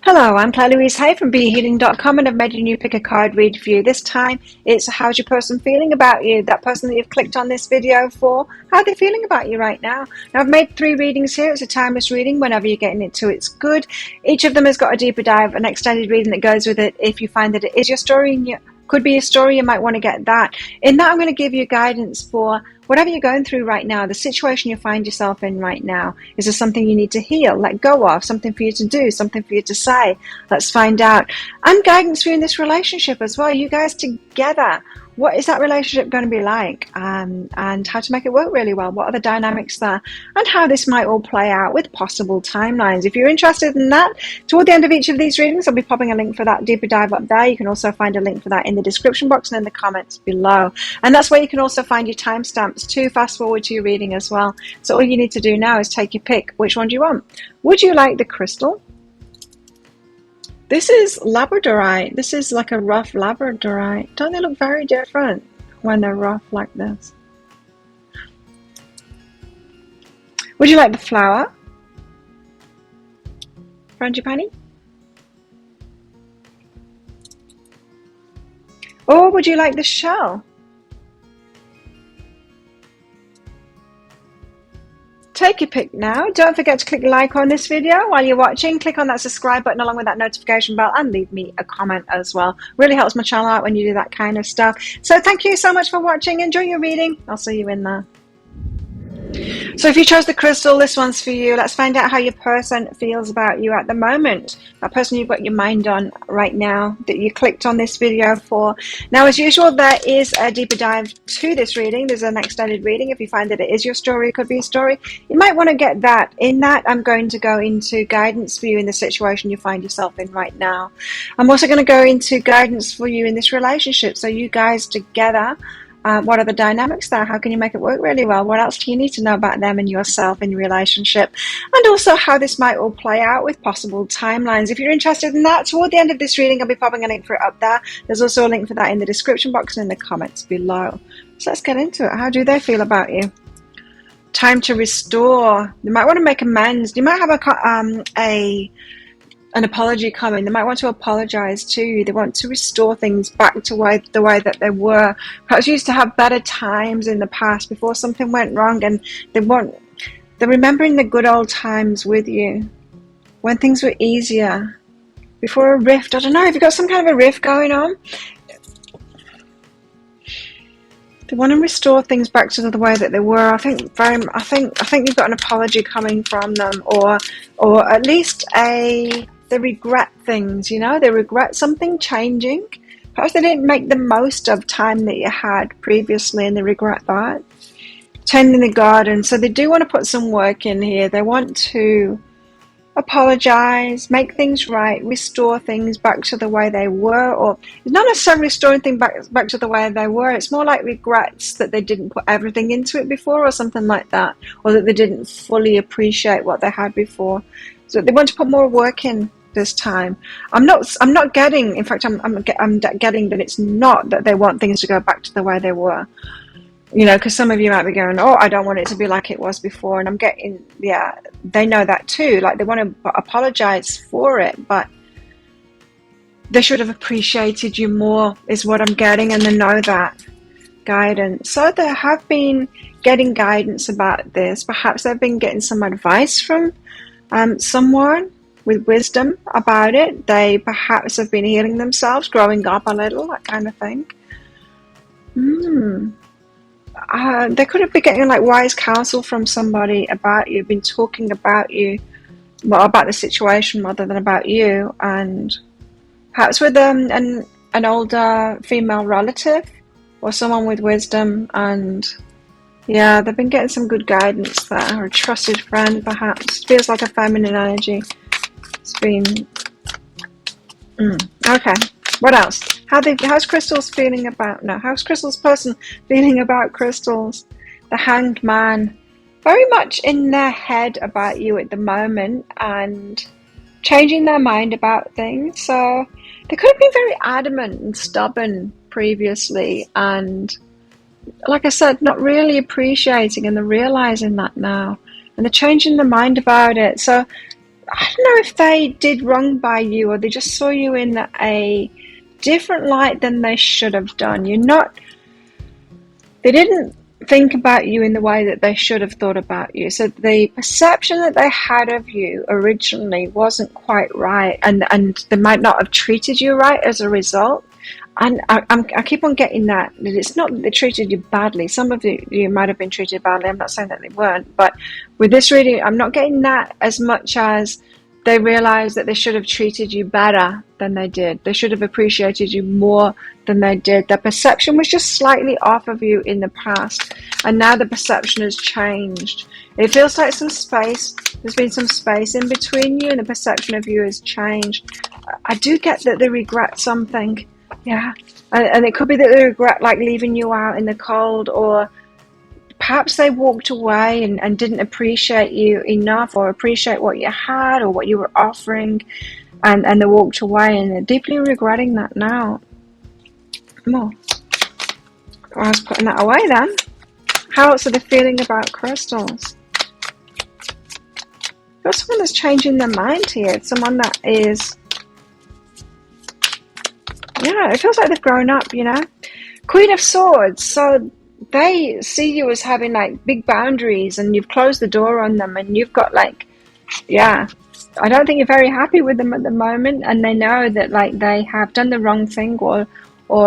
Hello, I'm Claire Louise Hay from BeHealing.com, and I've made a new pick a card read for you. This time it's how's your person feeling about you? That person that you've clicked on this video for, how are they feeling about you right now? Now I've made 3 readings here. It's a timeless reading. Whenever you're getting it to, it's good. Each of them has got a deeper dive, an extended reading that goes with it. If you find that it is your story and you could be a story, you might want to get that. In that, I'm going to give you guidance for whatever you're going through right now, the situation you find yourself in right now. Is there something you need to heal, let go of, something for you to do, something for you to say? Let's find out. And guidance for you in this relationship as well. You guys together. What is that relationship going to be like? And how to make it work really well? What are the dynamics there? And how this might all play out with possible timelines. If you're interested in that, toward the end of each of these readings, I'll be popping a link for that deeper dive up there. You can also find a link for that in the description box and in the comments below. And that's where you can also find your timestamps to fast forward to your reading as well. So all you need to do now is take your pick. Which one do you want? Would you like the crystal? This is labradorite. This is like a rough labradorite. Don't they look very different when they're rough like this? Would you like the flower? Frangipani? Or would you like the shell? Take your pick now. Don't forget to click like on this video while you're watching. Click on that subscribe button along with that notification bell and leave me a comment as well. Really helps my channel out when you do that kind of stuff. So thank you so much for watching. Enjoy your reading. I'll see you in there. So if you chose the crystal, this one's for you. Let's find out how your person feels about you at the moment. That person you've got your mind on right now, that you clicked on this video for. Now, as usual, there is a deeper dive to this reading. There's an extended reading. If you find that it is your story, it could be a story, you might want to get that. In that, I'm going to go into guidance for you in the situation you find yourself in right now. I'm also going to go into guidance for you in this relationship. So you guys together, what are the dynamics there? How can you make it work really well? What else do you need to know about them and yourself in your relationship? And also how this might all play out with possible timelines. If you're interested in that, toward the end of this reading, I'll be popping a link for it up there. There's also a link for that in the description box and in the comments below. So let's get into it. How do they feel about you? Time to restore. You might want to make amends. You might have an apology coming. They might want to apologize to you. They want to restore things back to the way that they were. Perhaps you used to have better times in the past before something went wrong, and they're remembering the good old times with you when things were easier, before a rift. I don't know, have you got some kind of a rift going on? They want to restore things back to the way that they were. I think you've got an apology coming from them, or at least they regret things, you know, they regret something changing. Perhaps they didn't make the most of time that you had previously and they regret that. Tending the garden. So they do want to put some work in here. They want to apologize, make things right, restore things back to the way they were, or it's not necessarily restoring things back to the way they were. It's more like regrets that they didn't put everything into it before, or something like that, or that they didn't fully appreciate what they had before. So they want to put more work in this time. I'm not getting, in fact, I'm getting that it's not that they want things to go back to the way they were. You know, because some of you might be going, oh, I don't want it to be like it was before. And I'm getting, yeah, they know that too. Like, they want to apologize for it, but they should have appreciated you more, is what I'm getting. And they know that. Guidance. So they have been getting guidance about this. Perhaps they've been getting some advice from someone with wisdom about it. They perhaps have been healing themselves, growing up a little, that kind of thing. They could have been getting like wise counsel from somebody about you, been talking about you, well, about the situation rather than about you, and perhaps with an older female relative or someone with wisdom. And yeah, they've been getting some good guidance there, or a trusted friend perhaps. Feels like a feminine energy. It's been okay. What else? How's Crystal's feeling about? No, how's Crystal's person feeling about crystals? The Hanged Man, very much in their head about you at the moment, and changing their mind about things. So they could have been very adamant and stubborn previously, and like I said, not really appreciating, and they're realizing that now, and they're changing their mind about it. So I don't know if they did wrong by you, or they just saw you in a different light than they should have done. They didn't think about you in the way that they should have thought about you. So the perception that they had of you originally wasn't quite right, and they might not have treated you right as a result. And I keep on getting that it's not that they treated you badly. Some of you might have been treated badly. I'm not saying that they weren't, but with this reading, I'm not getting that as much as they realized that they should have treated you better than they did. They should have appreciated you more than they did. Their perception was just slightly off of you in the past, and now the perception has changed. It feels like there's been some space in between you, and the perception of you has changed. I do get that they regret something. Yeah, and it could be that they regret like leaving you out in the cold, or perhaps they walked away and didn't appreciate you enough, or appreciate what you had or what you were offering, and they walked away, and they're deeply regretting that now. More. I was putting that away then. How else are they feeling about crystals? Got someone that's changing their mind here. Someone that is... Yeah, it feels like they've grown up, you know. Queen of Swords. So they see you as having like big boundaries, and you've closed the door on them, and you've got like, yeah, I don't think you're very happy with them at the moment, and they know that like they have done the wrong thing, or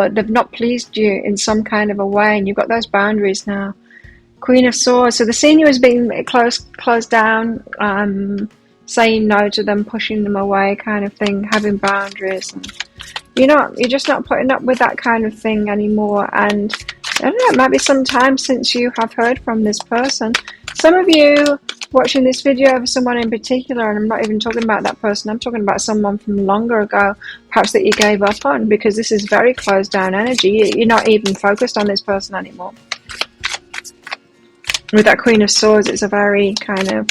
they've not pleased you in some kind of a way, and you've got those boundaries now. Queen of Swords. So the senior is being closed down, saying no to them, pushing them away, kind of thing, having boundaries. And you're just not putting up with that kind of thing anymore. And I don't know, it might be some time since you have heard from this person. Some of you watching this video of someone in particular, and I'm not even talking about that person, I'm talking about someone from longer ago, perhaps that you gave up on, because this is very closed down energy. You're not even focused on this person anymore. With that Queen of Swords, it's a very kind of,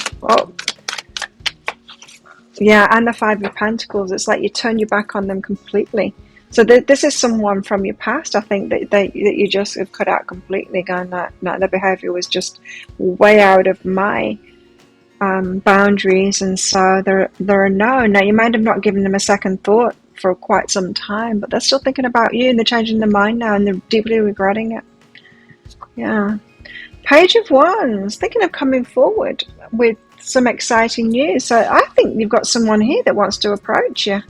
yeah, and the Five of Pentacles, it's like you turn your back on them completely. So this is someone from your past, I think, that you just have cut out completely, going, no, their behavior was just way out of my boundaries, and so they're a no. Now, you might have not given them a second thought for quite some time, but they're still thinking about you, and they're changing their mind now, and they're deeply regretting it. Yeah. Page of Wands, thinking of coming forward with some exciting news. So I think you've got someone here that wants to approach you.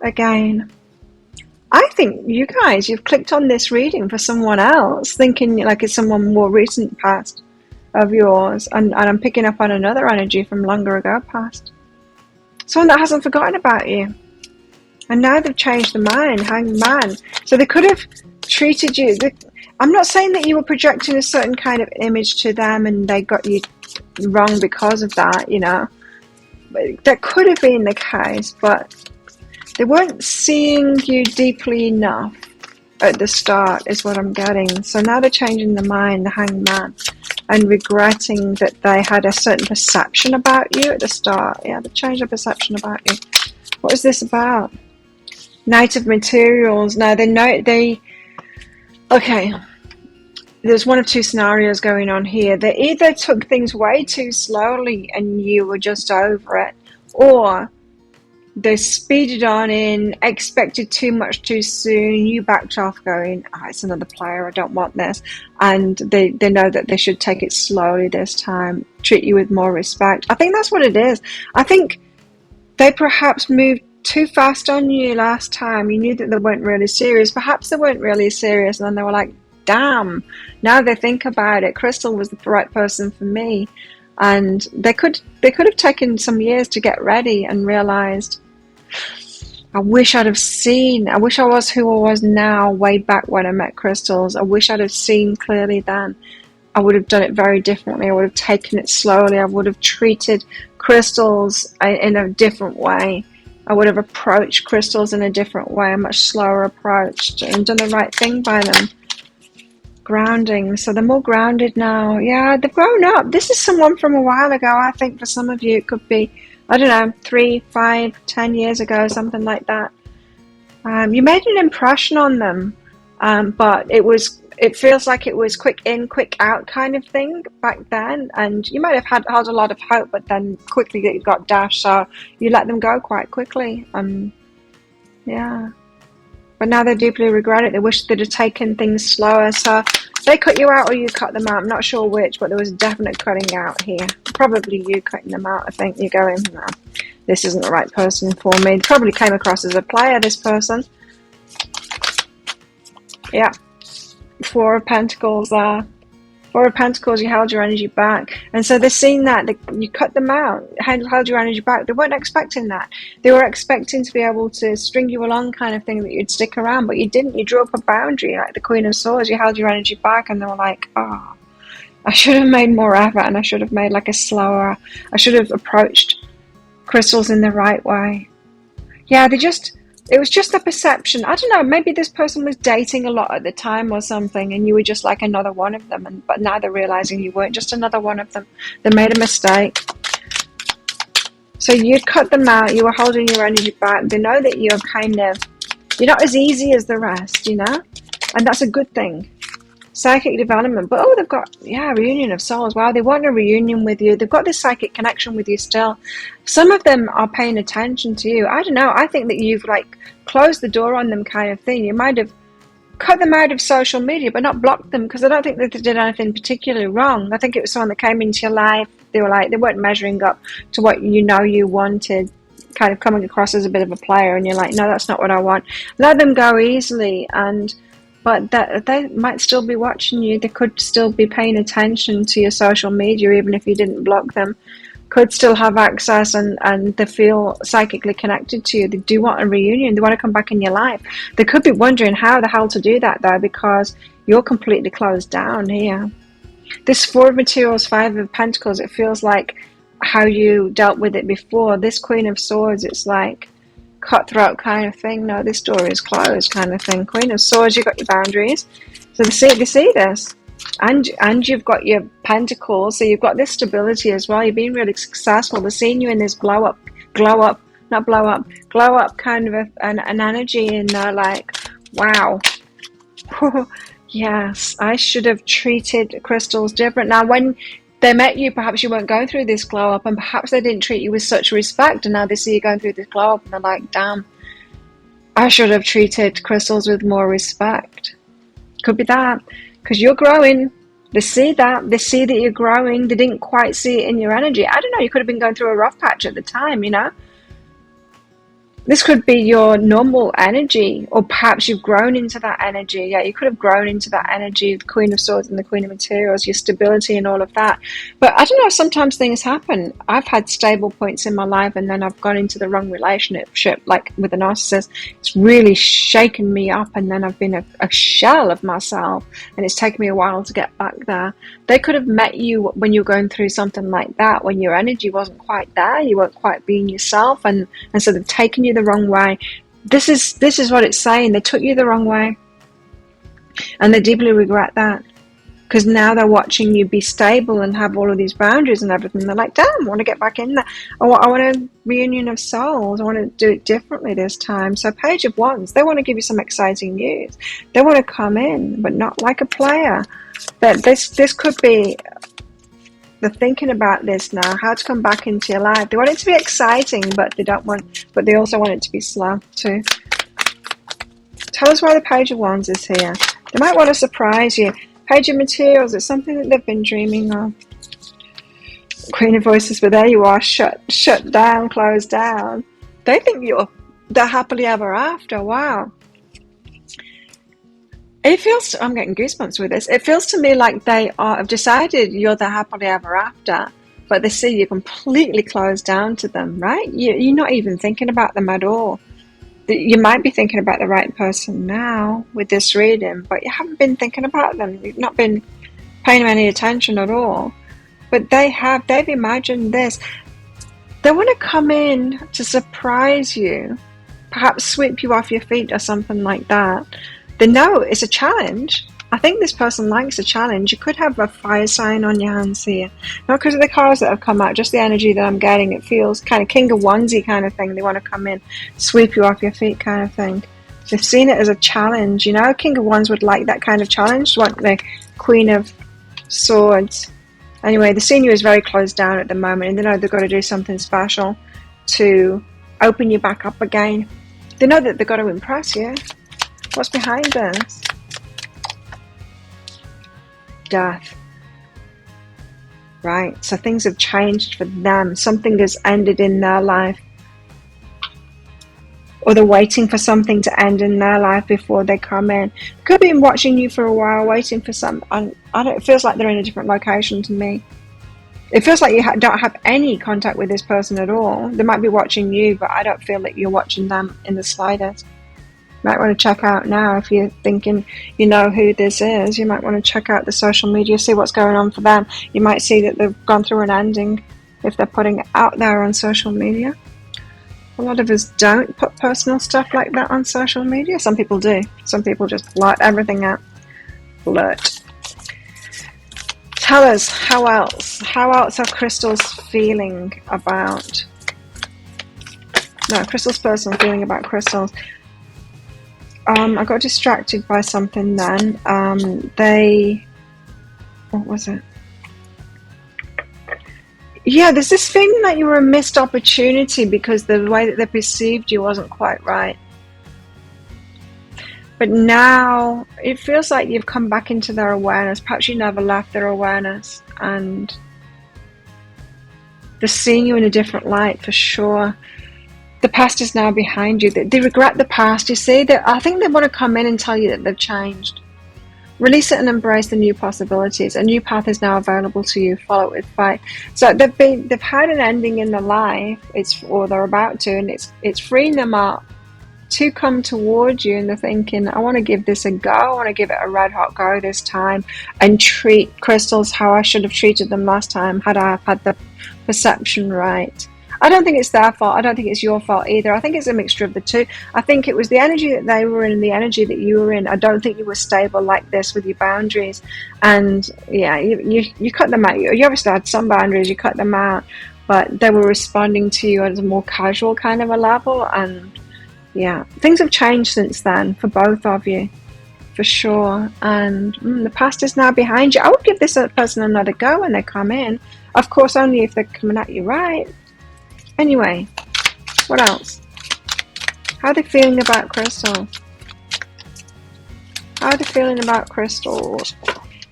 Again, I think you guys, you've clicked on this reading for someone else, thinking like it's someone more recent past of yours, and I'm picking up on another energy from longer ago past. Someone that hasn't forgotten about you. And now they've changed their mind, Hanged Man. So they could have treated you... I'm not saying that you were projecting a certain kind of image to them and they got you wrong because of that, you know. But that could have been the case, but they weren't seeing you deeply enough at the start, is what I'm getting. So now they're changing their mind, the Hanged Man, and regretting that they had a certain perception about you at the start. Yeah, they changed their perception about you. What is this about? Knight of Materials. Now they know okay, there's one of two scenarios going on here. They either took things way too slowly and you were just over it, or they speeded on in, expected too much too soon, you backed off going, it's another player, I don't want this. And they know that they should take it slowly this time, treat you with more respect. I think that's what it is. I think they perhaps moved too fast on you last time. You knew that they weren't really serious. Perhaps they weren't really serious, and then they were like, damn, now they think about it, Crystal was the right person for me. And they could have taken some years to get ready and realized, I wish I was who I was now way back when I met Crystals. I wish I'd have seen clearly then. I would have done it very differently. I would have taken it slowly. I would have treated Crystals in a different way. I would have approached Crystals in a different way, a much slower approach, and done the right thing by them. Grounding. So they're more grounded now. Yeah, they've grown up. This is someone from a while ago. I think for some of you it could be, I don't know, 3, 5, 10 years ago, something like that. You made an impression on them, but it was it feels like it was quick in, quick out kind of thing back then, and you might have had a lot of hope, but then quickly it got dashed, so you let them go quite quickly. Yeah. But now they deeply regret it. They wish they'd have taken things slower. So they cut you out or you cut them out. I'm not sure which, but there was definite cutting out here. Probably you cutting them out. I think you're going, no, this isn't the right person for me. Probably came across as a player, this person. Yeah. Four of Pentacles there. Four of Pentacles, you held your energy back. And so they're seeing that. You cut them out, held your energy back. They weren't expecting that. They were expecting to be able to string you along kind of thing, that you'd stick around, but you didn't. You drew up a boundary, like the Queen of Swords. You held your energy back, and they were like, oh, I should have made more effort, and I should have made like a slower, I should have approached crystals in the right way. Yeah, it was just a perception. I don't know, maybe this person was dating a lot at the time or something, and you were just like another one of them, but now they're realizing you weren't just another one of them. They made a mistake. So you'd cut them out, you were holding your energy back. They know that you're not as easy as the rest, you know? And that's a good thing. Psychic development. But they've got, reunion of souls. Wow, they want a reunion with you. They've got this psychic connection with you still. Some of them are paying attention to you. I don't know. I think that you've like closed the door on them kind of thing. You might have cut them out of social media, but not blocked them, because I don't think that they did anything particularly wrong. I think it was someone that came into your life. They weren't measuring up to what you wanted, kind of coming across as a bit of a player, and you're like, no, that's not what I want. Let them go easily, but that they might still be watching you. They could still be paying attention to your social media, even if you didn't block them. Could still have access, and they feel psychically connected to you. They do want a reunion. They want to come back in your life. They could be wondering how the hell to do that, though, because you're completely closed down here. This Four of Materials, Five of Pentacles, it feels like how you dealt with it before. This Queen of Swords, it's like cutthroat kind of thing. No, this door is closed kind of thing. Queen of Swords, you've got your boundaries. So they see this. And you've got your Pentacles, so you've got this stability as well. You've been really successful. They're seeing you in this glow up kind of an energy, and they're like, wow. Yes, I should have treated crystals different. Now, when they met you, perhaps you weren't going through this glow up, and perhaps they didn't treat you with such respect, and now they see you going through this glow up, and they're like, damn, I should have treated crystals with more respect. Could be that, because you're growing. They see that. They see that you're growing. They didn't quite see it in your energy. I don't know, you could have been going through a rough patch at the time, you know? This could be your normal energy, or perhaps you've grown into that energy. Yeah, you could have grown into that energy, the Queen of Swords and the Queen of Materials, your stability and all of that. But I don't know, sometimes things happen. I've had stable points in my life, and then I've gone into the wrong relationship, like with a narcissist. It's really shaken me up, and then I've been a shell of myself, and it's taken me a while to get back there. They could have met you when you were going through something like that, when your energy wasn't quite there, you weren't quite being yourself, and so they've taken you the wrong way. This is what it's saying. They took you the wrong way, and they deeply regret that, because now they're watching you be stable and have all of these boundaries and everything. They're like, damn, I want to get back in there. I want a reunion of souls. I want to do it differently this time. So Page of Wands, they want to give you some exciting news. They want to come in, but not like a player. But this could be, they're thinking about this now, how to come back into your life. They want it to be exciting, but they also want it to be slow too. Tell us why the Page of Wands is here. They might want to surprise you. Page of Materials, it's something that they've been dreaming of. Queen of Voices, but there you are, shut down, closed down. They think they're happily ever after. Wow. It feels, I'm getting goosebumps with this. It feels to me like they have decided you're the happily ever after, but they see you completely closed down to them, right? You're not even thinking about them at all. You might be thinking about the right person now with this reading, but you haven't been thinking about them. You've not been paying them any attention at all. But they've imagined this. They want to come in to surprise you, perhaps sweep you off your feet or something like that. They know it's a challenge. I think this person likes a challenge. You could have a fire sign on your hands here. Not because of the cards that have come out, just the energy that I'm getting. It feels kind of King of Wandsy kind of thing. They want to come in, sweep you off your feet kind of thing. They've seen it as a challenge, you know. King of Wands would like that kind of challenge, want the Queen of Swords. Anyway, the senior is very closed down at the moment, and they know they've got to do something special to open you back up again. They know that they've got to impress you. What's behind this? Death. Right, so things have changed for them. Something has ended in their life. Or they're waiting for something to end in their life before they come in. Could be watching you for a while, waiting for some. It feels like they're in a different location to me. It feels like you don't have any contact with this person at all. They might be watching you, but I don't feel that you're watching them in the slightest. You might want to check out now if you're thinking you know who this is. You might want to check out the social media, see what's going on for them. You might see that they've gone through an ending if they're putting it out there on social media. A lot of us don't put personal stuff like that on social media. Some people do. Some people just blurt everything out. Blurt. Tell us, how else? How else are crystals feeling about... No, crystals person feeling about crystals. I got distracted by something then. What was it? Yeah, there's this feeling that you were a missed opportunity because the way that they perceived you wasn't quite right. But now it feels like you've come back into their awareness. Perhaps you never left their awareness, and they're seeing you in a different light for sure. The past is now behind you. They regret the past. You see, I think they want to come in and tell you that they've changed. Release it and embrace the new possibilities. A new path is now available to you. Follow it with fight. So they've had an ending in their life, or they're about to, and it's freeing them up to come towards you, and they're thinking, I want to give this a go. I want to give it a red hot go this time and treat crystals how I should have treated them last time had I had the perception right. I don't think it's their fault. I don't think it's your fault either. I think it's a mixture of the two. I think it was the energy that they were in and the energy that you were in. I don't think you were stable like this with your boundaries. And yeah, you cut them out. You obviously had some boundaries, you cut them out, but they were responding to you at a more casual kind of a level. And yeah, things have changed since then for both of you, for sure. And the past is now behind you. I would give this person another go when they come in. Of course, only if they're coming at you right. Anyway, what else? How are they feeling about crystals? How are they feeling about crystals?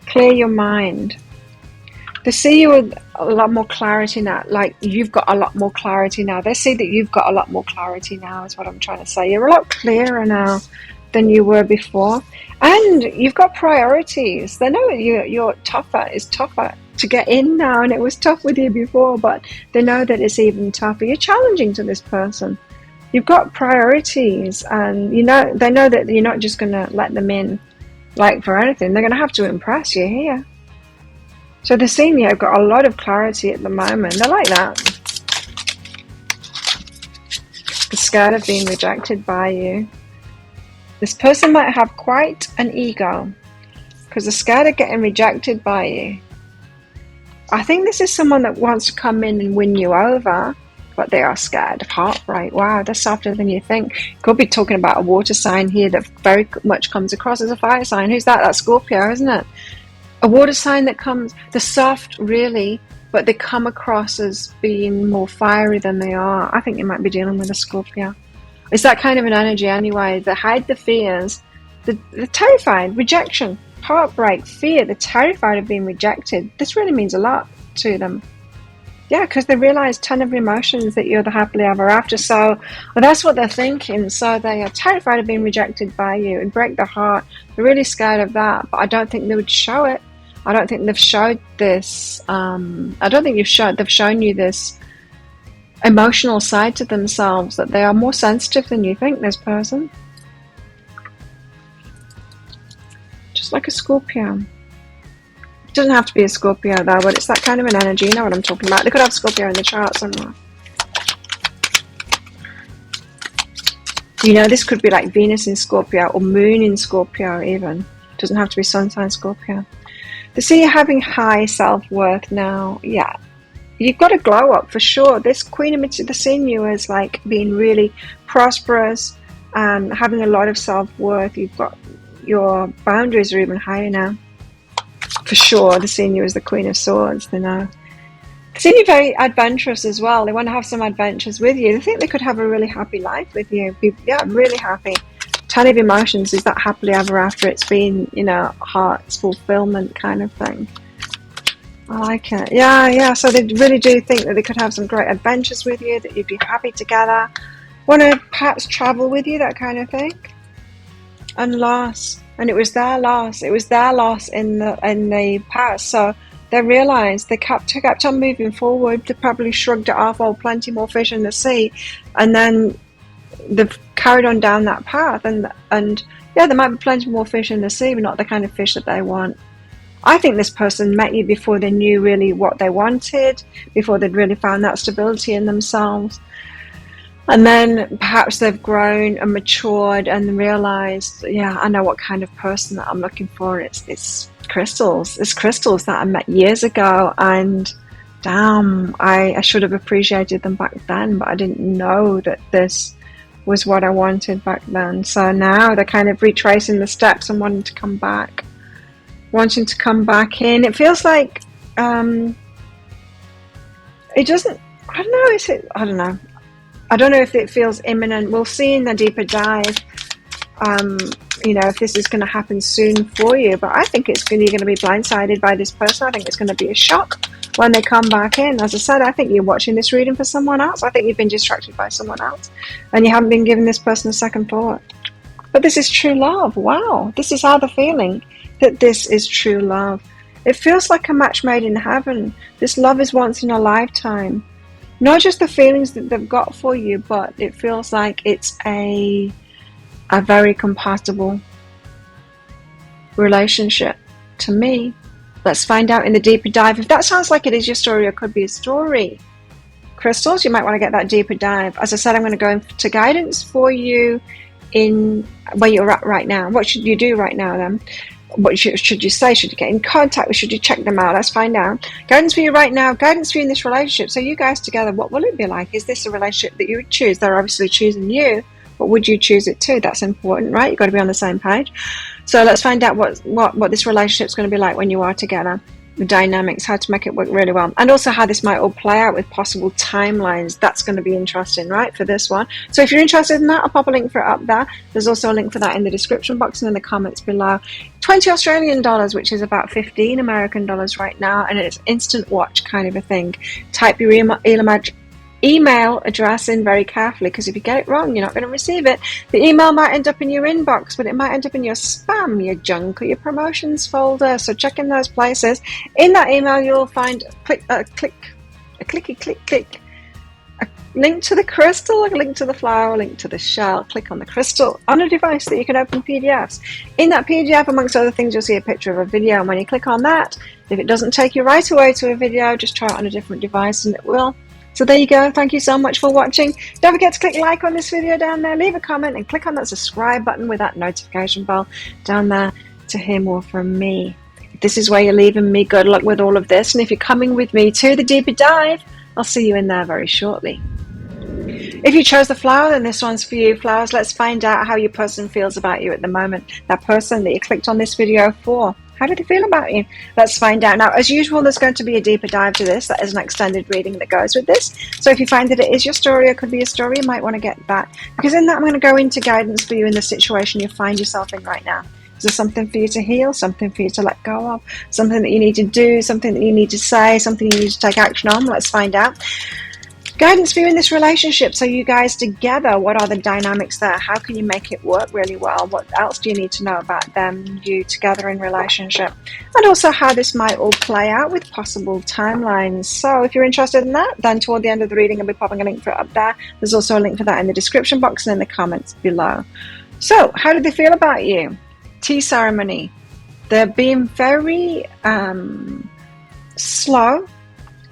Clear your mind. They see you with a lot more clarity now. Like, you've got a lot more clarity now. They see that you've got a lot more clarity now, is what I'm trying to say. You're a lot clearer now than you were before. And you've got priorities. They know you're tougher. It's tougher to get in now, and it was tough with you before, but they know that it's even tougher. You're challenging to this person. You've got priorities, and they know that you're not just going to let them in like for anything. They're going to have to impress you here. So the senior have got a lot of clarity at the moment. They're like that. They're scared of being rejected by you. This person might have quite an ego because they're scared of getting rejected by you. I think this is someone that wants to come in and win you over, but they are scared of heartbreak. Wow, they're softer than you think. Could be talking about a water sign here that very much comes across as a fire sign. Who's that? That's Scorpio, isn't it? A water sign that comes, they're soft, really, but they come across as being more fiery than they are. I think you might be dealing with a Scorpio. It's that kind of an energy anyway. They hide the fears. They're terrified. Rejection. Heartbreak, fear, they're terrified of being rejected. This really means a lot to them. Yeah, because they realize 10 of emotions that you're the happily ever after. So well, that's what they're thinking. So they are terrified of being rejected by you. It break their heart. They're really scared of that. But I don't think they would show it. I don't think they've showed this. I don't think they've shown you this emotional side to themselves, that they are more sensitive than you think, this person. Just like a Scorpio. It doesn't have to be a Scorpio though, but it's that kind of an energy. You know what I'm talking about. They could have Scorpio in the chart somewhere. This could be like Venus in Scorpio or Moon in Scorpio even. It doesn't have to be Sun sign Scorpio. They see you having high self-worth now. Yeah. You've got to glow up for sure. This Queen of Mitsubishi, they're seeing you as like being really prosperous, and having a lot of self-worth. You've got, your boundaries are even higher now. For sure, they're seeing you as the Queen of Swords. They're seeing you very adventurous as well. They want to have some adventures with you. They think they could have a really happy life with you. Yeah, really happy. Ton of emotions. Is that happily ever after? It's been, you know, heart's fulfillment kind of thing. I like it. Yeah. So they really do think that they could have some great adventures with you, that you'd be happy together. Want to perhaps travel with you, that kind of thing. And loss. And it was their loss. It was their loss in the past. So they realised, they kept on moving forward. They probably shrugged it off, oh, plenty more fish in the sea. And then they've carried on down that path. And yeah, there might be plenty more fish in the sea, but not the kind of fish that they want. I think this person met you before they knew really what they wanted, before they'd really found that stability in themselves. And then perhaps they've grown and matured and realized, yeah, I know what kind of person that I'm looking for. It's crystals. It's crystals that I met years ago, and damn, I should have appreciated them back then, but I didn't know that this was what I wanted back then. So now they're kind of retracing the steps and wanting to come back in. It feels like it doesn't, I don't know, I don't know if it feels imminent. We'll see in the deeper dive, you know, if this is going to happen soon for you. But I think you're going to be blindsided by this person. I think it's going to be a shock when they come back in. As I said, I think you're watching this reading for someone else. I think you've been distracted by someone else, and you haven't been giving this person a second thought. But this is true love. Wow. This is how they're feeling, that this is true love. It feels like a match made in heaven. This love is once in a lifetime. Not just the feelings that they've got for you, but it feels like it's a very compatible relationship to me. Let's find out in the deeper dive. If that sounds like it is your story or could be a story, crystals, you might want to get that deeper dive. As I said, I'm going to go into guidance for you in where you're at right now. What should you do right now then? What should you say? Should you get in contact with? Should you check them out? Let's find out. Guidance for you right now. Guidance for you in this relationship. So you guys together, what will it be like? Is this a relationship that you would choose? They're obviously choosing you, but would you choose it too? That's important, right? You've got to be on the same page. So let's find out what this relationship is going to be like when you are together. The dynamics, how to make it work really well, and also how this might all play out with possible timelines. That's going to be interesting, right, for this one. So if you're interested in that, I'll pop a link for it up there. There's also a link for that in the description box and in the comments below. 20 Australian dollars, which is about 15 American dollars right now, and it's instant watch kind of a thing. Type your email address in very carefully, because if you get it wrong, you're not going to receive it. The email might end up in your inbox, but it might end up in your spam, your junk, or your promotions folder. So check in those places. In that email, you'll find a link to the crystal, a link to the flower, a link to the shell. Click on the crystal on a device that you can open PDFs. In that PDF, amongst other things, you'll see a picture of a video, and when you click on that, if it doesn't take you right away to a video, just try it on a different device and it will. So there you go. Thank you so much for watching. Don't forget to click like on this video down there, leave a comment, and click on that subscribe button with that notification bell down there to hear more from me. If this is where you're leaving me, good luck with all of this. And if you're coming with me to the deeper dive, I'll see you in there very shortly. If you chose the flower, then this one's for you. Flowers, let's find out how your person feels about you at the moment. That person that you clicked on this video for. How do they feel about you? Let's find out. Now, as usual, there's going to be a deeper dive to this. That is an extended reading that goes with this. So if you find that it is your story or could be a story, you might want to get that. Because in that, I'm going to go into guidance for you in the situation you find yourself in right now. Is there something for you to heal, something for you to let go of, something that you need to do, something that you need to say, something you need to take action on? Let's find out. Guidance for you in this relationship. So you guys together, what are the dynamics there? How can you make it work really well? What else do you need to know about them, you together in relationship? And also how this might all play out with possible timelines. So if you're interested in that, then toward the end of the reading, I'll be popping a link for it up there. There's also a link for that in the description box and in the comments below. So how did they feel about you? Tea ceremony. They're being very slow,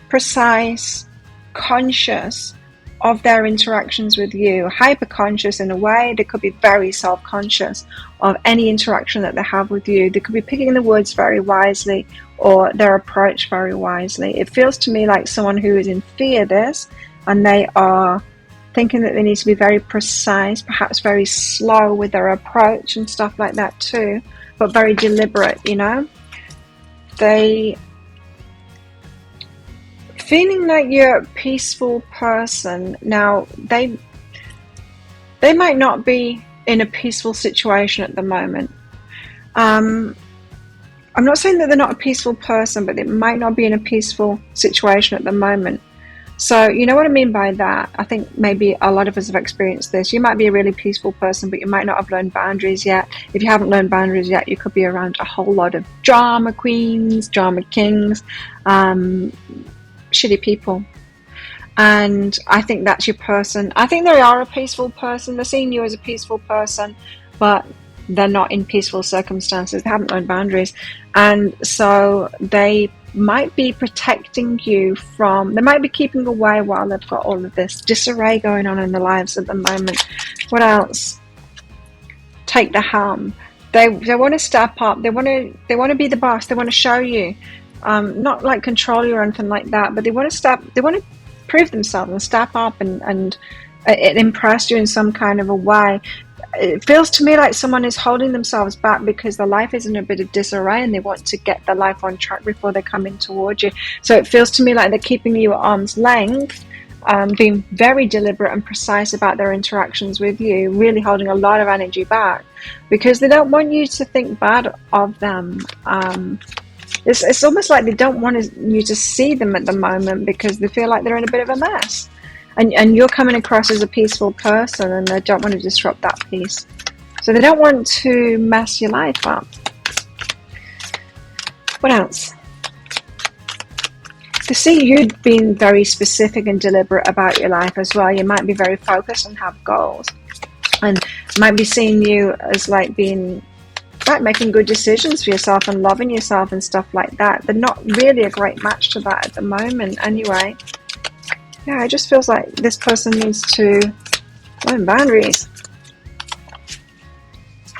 precise, conscious of their interactions with you, hyper conscious in a way. They could be very self-conscious of any interaction that they have with you. They could be picking the words very wisely or their approach very wisely. It feels to me like someone who is in fear of this, and they are thinking that they need to be very precise, perhaps very slow with their approach and stuff like that too, but very deliberate, you know. They feeling like you're a peaceful person. Now, they might not be in a peaceful situation at the moment. I'm not saying that they're not a peaceful person, but they might not be in a peaceful situation at the moment. So, you know what I mean by that? I think maybe a lot of us have experienced this. You might be a really peaceful person, but you might not have learned boundaries yet. If you haven't learned boundaries yet, you could be around a whole lot of drama queens, drama kings, shitty people. And I think that's your person. I think they are a peaceful person. They're seeing you as a peaceful person, but they're not in peaceful circumstances. They haven't learned boundaries. And so they might be protecting you from, they might be keeping away while they've got all of this disarray going on in their lives at the moment. What else? Take the helm. They want to step up. They want to be the boss. They want to show you, not like control you or anything like that, but they want to prove themselves and step up and impress you in some kind of a way. It feels to me like someone is holding themselves back because their life is in a bit of disarray and they want to get their life on track before they're coming towards you. So it feels to me like they're keeping you at arm's length, being very deliberate and precise about their interactions with you, really holding a lot of energy back because they don't want you to think bad of them. It's almost like they don't want you to see them at the moment because they feel like they're in a bit of a mess. And you're coming across as a peaceful person and they don't want to disrupt that peace. So they don't want to mess your life up. What else? To see you being very specific and deliberate about your life as well. You might be very focused and have goals. And might be seeing you as like being, like making good decisions for yourself and loving yourself and stuff like that. They're not really a great match to that at the moment anyway. Yeah, it just feels like this person needs to learn boundaries.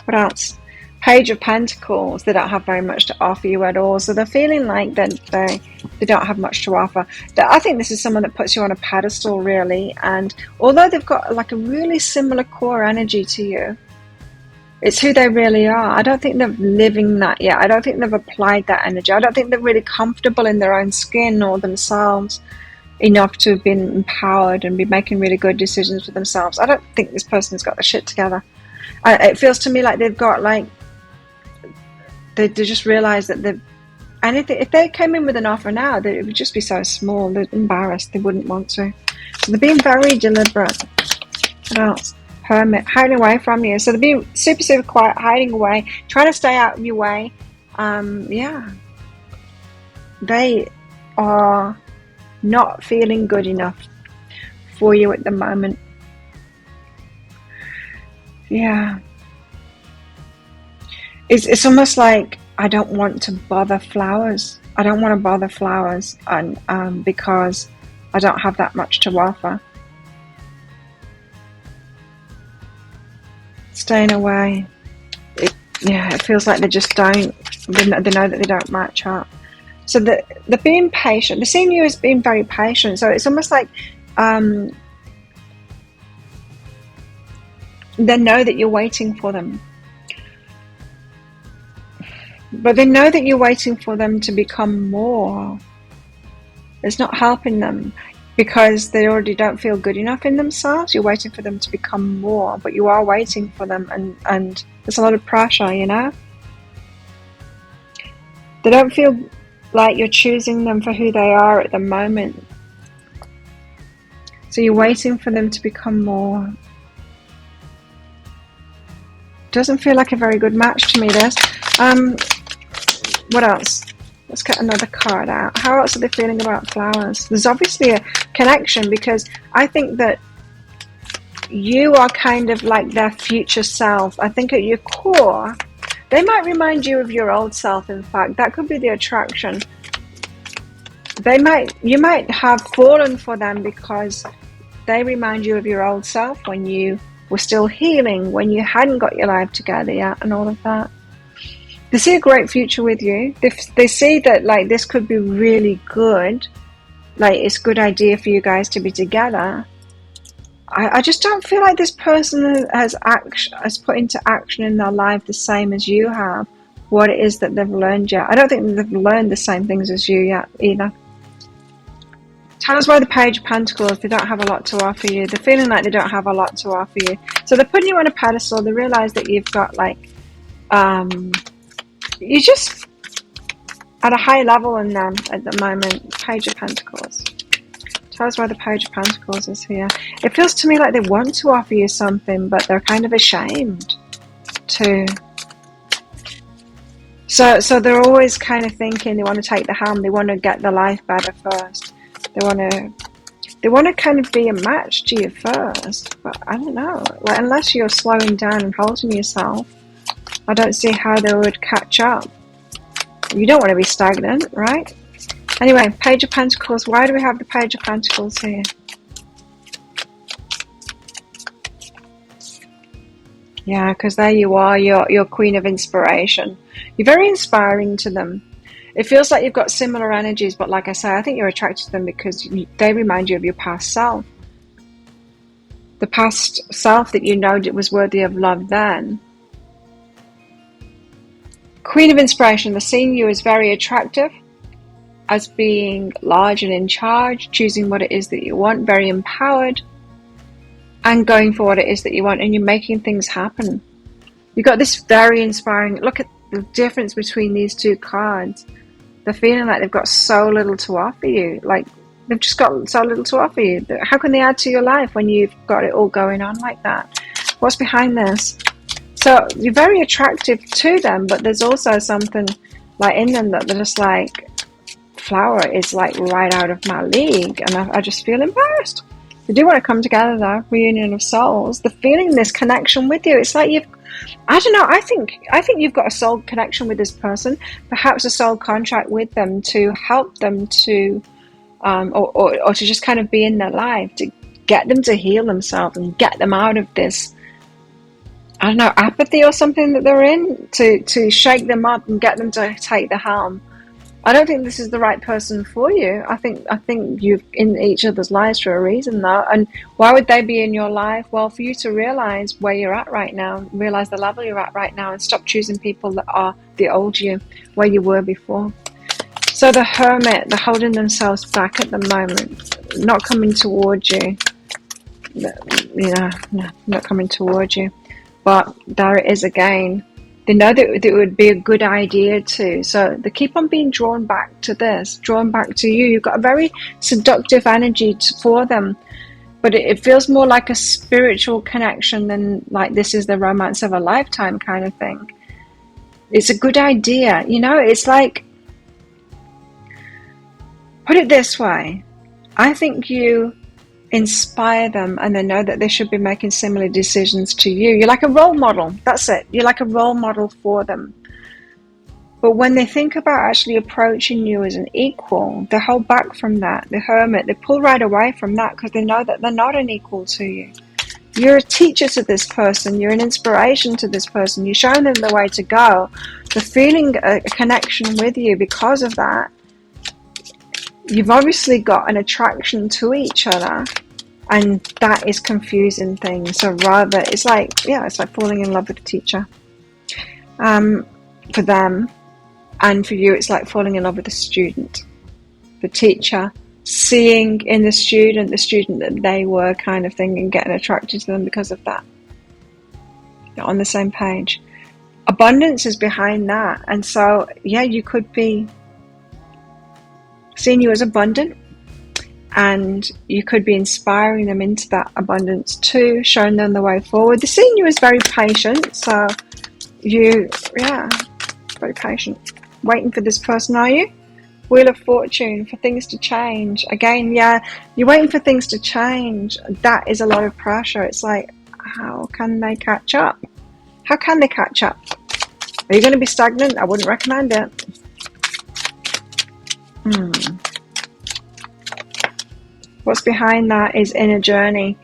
What else? Page of Pentacles. They don't have very much to offer you at all. So they're feeling like that they don't have much to offer. I think this is someone that puts you on a pedestal, really. And although they've got like a really similar core energy to you, it's who they really are. I don't think they're living that yet. I don't think they've applied that energy. I don't think they're really comfortable in their own skin or themselves enough to have been empowered and be making really good decisions for themselves. I don't think this person's got the shit together. It feels to me like they've got like, they just realize that if they came in with an offer now, it would just be so small. They're embarrassed. They wouldn't want to. So they're being very deliberate. What else? Hermit, hiding away from you. So they're being super, super quiet, hiding away, trying to stay out of your way. Yeah. They are not feeling good enough for you at the moment. Yeah. It's almost like I don't want to bother flowers. I don't want to bother flowers and because I don't have that much to offer. Staying away. It feels like they just don't. They know that they don't match up. So they're being patient. They're seeing you as being very patient. So it's almost like they know that you're waiting for them. But they know that you're waiting for them to become more. It's not helping them because they already don't feel good enough in themselves. You're waiting for them to become more, but you are waiting for them and there's a lot of pressure, you know? They don't feel like you're choosing them for who they are at the moment. So you're waiting for them to become more. Doesn't feel like a very good match to me, this. What else? Let's get another card out. How else are they feeling about flowers? There's obviously a connection because I think that you are kind of like their future self. I think at your core, they might remind you of your old self, in fact. That could be the attraction. You might have fallen for them because they remind you of your old self when you were still healing, when you hadn't got your life together yet and all of that. They see a great future with you. They see that like this could be really good. Like it's a good idea for you guys to be together. I just don't feel like this person has put into action in their life the same as you have, what it is that they've learned yet. I don't think they've learned the same things as you yet either. Tell us why the Page of Pentacles, they don't have a lot to offer you. They're feeling like they don't have a lot to offer you. So they're putting you on a pedestal. They realize that you've got like, you're just at a high level in them at the moment. Page of Pentacles. Tell us why the Page of Pentacles is here. It feels to me like they want to offer you something, but they're kind of ashamed to. So they're always kind of thinking they want to take the helm. They want to get their life better first. They want to kind of be a match to you first. But I don't know. Like, unless you're slowing down and holding yourself, I don't see how they would catch up. You don't want to be stagnant, right? Anyway, Page of Pentacles. Why do we have the Page of Pentacles here? Yeah, because there you are. You're Queen of Inspiration. You're very inspiring to them. It feels like you've got similar energies, but like I say, I think you're attracted to them because they remind you of your past self. The past self that you know that was worthy of love then. Queen of Inspiration, they're seeing you as very attractive, as being large and in charge, choosing what it is that you want, very empowered, and going for what it is that you want, and you're making things happen. You've got this very inspiring, look at the difference between these two cards. They're feeling like they've got so little to offer you. Like, they've just got so little to offer you. How can they add to your life when you've got it all going on like that? What's behind this? So you're very attractive to them, but there's also something like in them that they're just like, flower is like right out of my league, and I just feel embarrassed. They do want to come together though, reunion of souls. They're feeling this connection with you. It's like I don't know, I think you've got a soul connection with this person, perhaps a soul contract with them to help them to, or to just kind of be in their life, to get them to heal themselves and get them out of this, I don't know, apathy or something that they're in, to shake them up and get them to take the helm. I don't think this is the right person for you. I think you're in each other's lives for a reason, though. And why would they be in your life? Well, for you to realize where you're at right now, realize the level you're at right now, and stop choosing people that are the old you, where you were before. So the Hermit, they're holding themselves back at the moment, not coming towards you. Not coming towards you. But there it is again. They know that it would be a good idea to. So they keep on being drawn back to this, drawn back to you. You've got a very seductive energy for them. But it feels more like a spiritual connection than like this is the romance of a lifetime kind of thing. It's a good idea. It's like, put it this way. I think you inspire them, and they know that they should be making similar decisions to you. You're like a role model. That's it. You're like a role model for them. But when they think about actually approaching you as an equal, they hold back from that. The Hermit, they pull right away from that because they know that they're not an equal to you. You're a teacher to this person. You're an inspiration to this person. You're showing them the way to go. They're feeling a connection with you because of that. You've obviously got an attraction to each other, and that is confusing things. So rather, it's like falling in love with a teacher. For them, and for you, it's like falling in love with a student. The teacher seeing in the student that they were kind of thing, and getting attracted to them because of that. You're on the same page. Abundance is behind that, and so you could be seeing you as abundant, and you could be inspiring them into that abundance too, showing them the way forward. They're seeing you as very patient, so very patient. Waiting for this person, are you? Wheel of Fortune, for things to change. Again, you're waiting for things to change. That is a lot of pressure. It's like, how can they catch up? How can they catch up? Are you going to be stagnant? I wouldn't recommend it. What's behind that is inner journey.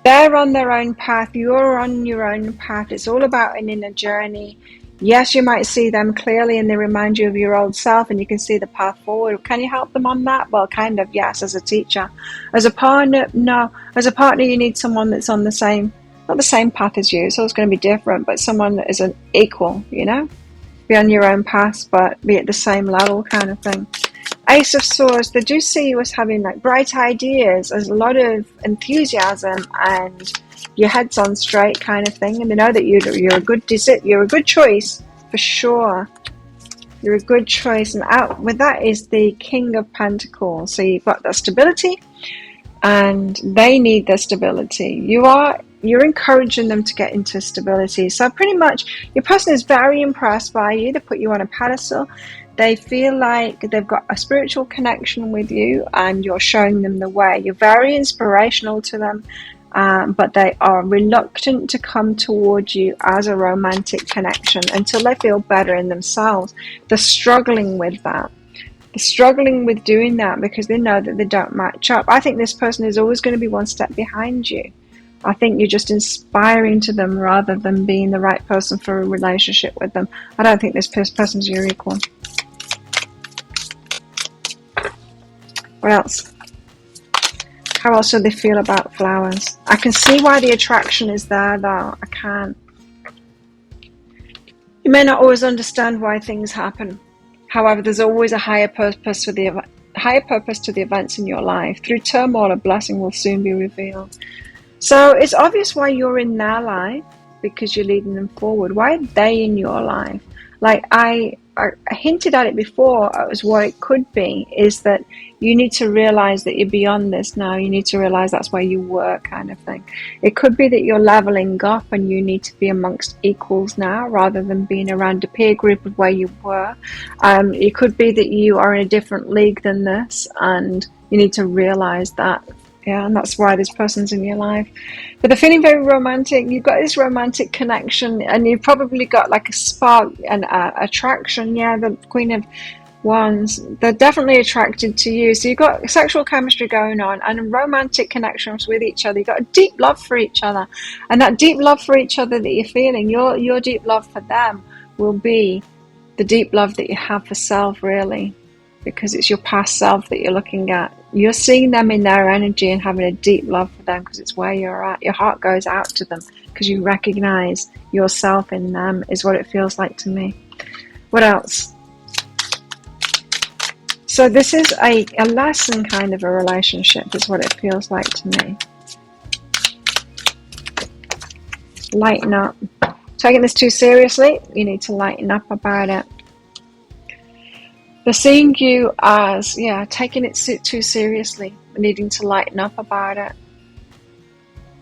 They're on their own path. You're on your own path. It's all about an inner journey. Yes, you might see them clearly and they remind you of your old self and you can see the path forward. Can you help them on that? Well, kind of, yes, as a teacher. As a partner, no. As a partner, you need someone that's on the same, not the same path as you, it's always going to be different, but someone that is an equal, you know? Be on your own path, but be at the same level kind of thing. Ace of Swords, they do see you as having like bright ideas, as a lot of enthusiasm and your head's on straight kind of thing, and they know that you're a good choice for sure. You're a good choice, and out with that is the King of Pentacles. So you've got that stability, and they need their stability. You're encouraging them to get into stability. So pretty much your person is very impressed by you. They put you on a pedestal. They feel like they've got a spiritual connection with you and you're showing them the way. You're very inspirational to them, but they are reluctant to come towards you as a romantic connection until they feel better in themselves. They're struggling with that. They're struggling with doing that because they know that they don't match up. I think this person is always going to be one step behind you. I think you're just inspiring to them rather than being the right person for a relationship with them. I don't think this person's your equal. What else? How else do they feel about flowers? I can see why the attraction is there, though. I can. You may not always understand why things happen. However, there's always a higher purpose to the events in your life. Through turmoil, a blessing will soon be revealed. So it's obvious why you're in their life, because you're leading them forward. Why are they in your life? Like I hinted at it before, as what it could be, is that you need to realize that you're beyond this now. You need to realize that's where you were, kind of thing. It could be that you're leveling up and you need to be amongst equals now rather than being around a peer group of where you were. It could be that you are in a different league than this and you need to realize that. Yeah, and that's why this person's in your life. But they're feeling very romantic. You've got this romantic connection, and you've probably got like a spark and attraction. Yeah, the Queen of Wands. They're definitely attracted to you. So you've got sexual chemistry going on and romantic connections with each other. You've got a deep love for each other. And that deep love for each other that you're feeling, your deep love for them will be the deep love that you have for self, really. Because it's your past self that you're looking at. You're seeing them in their energy and having a deep love for them because it's where you're at. Your heart goes out to them because you recognize yourself in them, is what it feels like to me. What else? So this is a lesson kind of a relationship, is what it feels like to me. Lighten up. Taking this too seriously, you need to lighten up about it. They're seeing you as, taking it too seriously, needing to lighten up about it.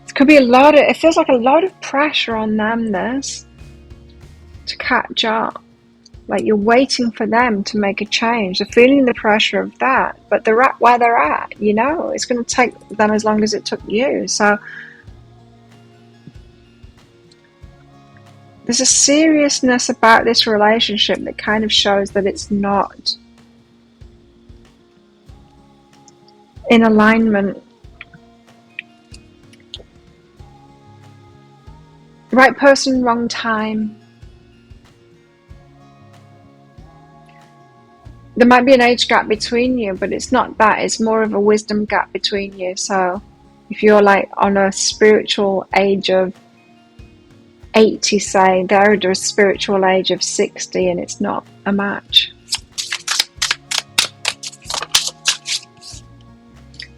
It could be it feels like a lot of pressure on them, this, to catch up. Like you're waiting for them to make a change. They're feeling the pressure of that, but they're at where they're at, you know? It's going to take them as long as it took you. So there's a seriousness about this relationship that kind of shows that it's not in alignment. Right person, wrong time. There might be an age gap between you, but it's not that. It's more of a wisdom gap between you. So if you're like on a spiritual age of 80, say, they're at a spiritual age of 60 and it's not a match.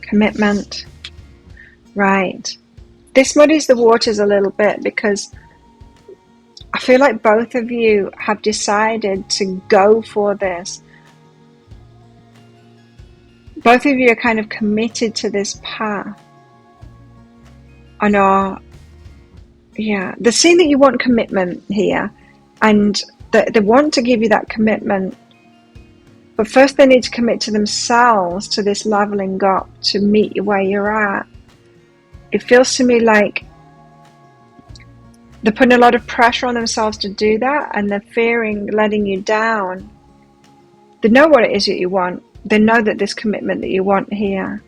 Commitment. Right. This muddies the waters a little bit because I feel like both of you have decided to go for this. Both of you are kind of committed to this path. I know. Yeah, they're seeing that you want commitment here, and they want to give you that commitment. But first they need to commit to themselves, to this leveling up, to meet you where you're at. It feels to me like they're putting a lot of pressure on themselves to do that, and they're fearing letting you down. They know what it is that you want. They know that this commitment that you want here.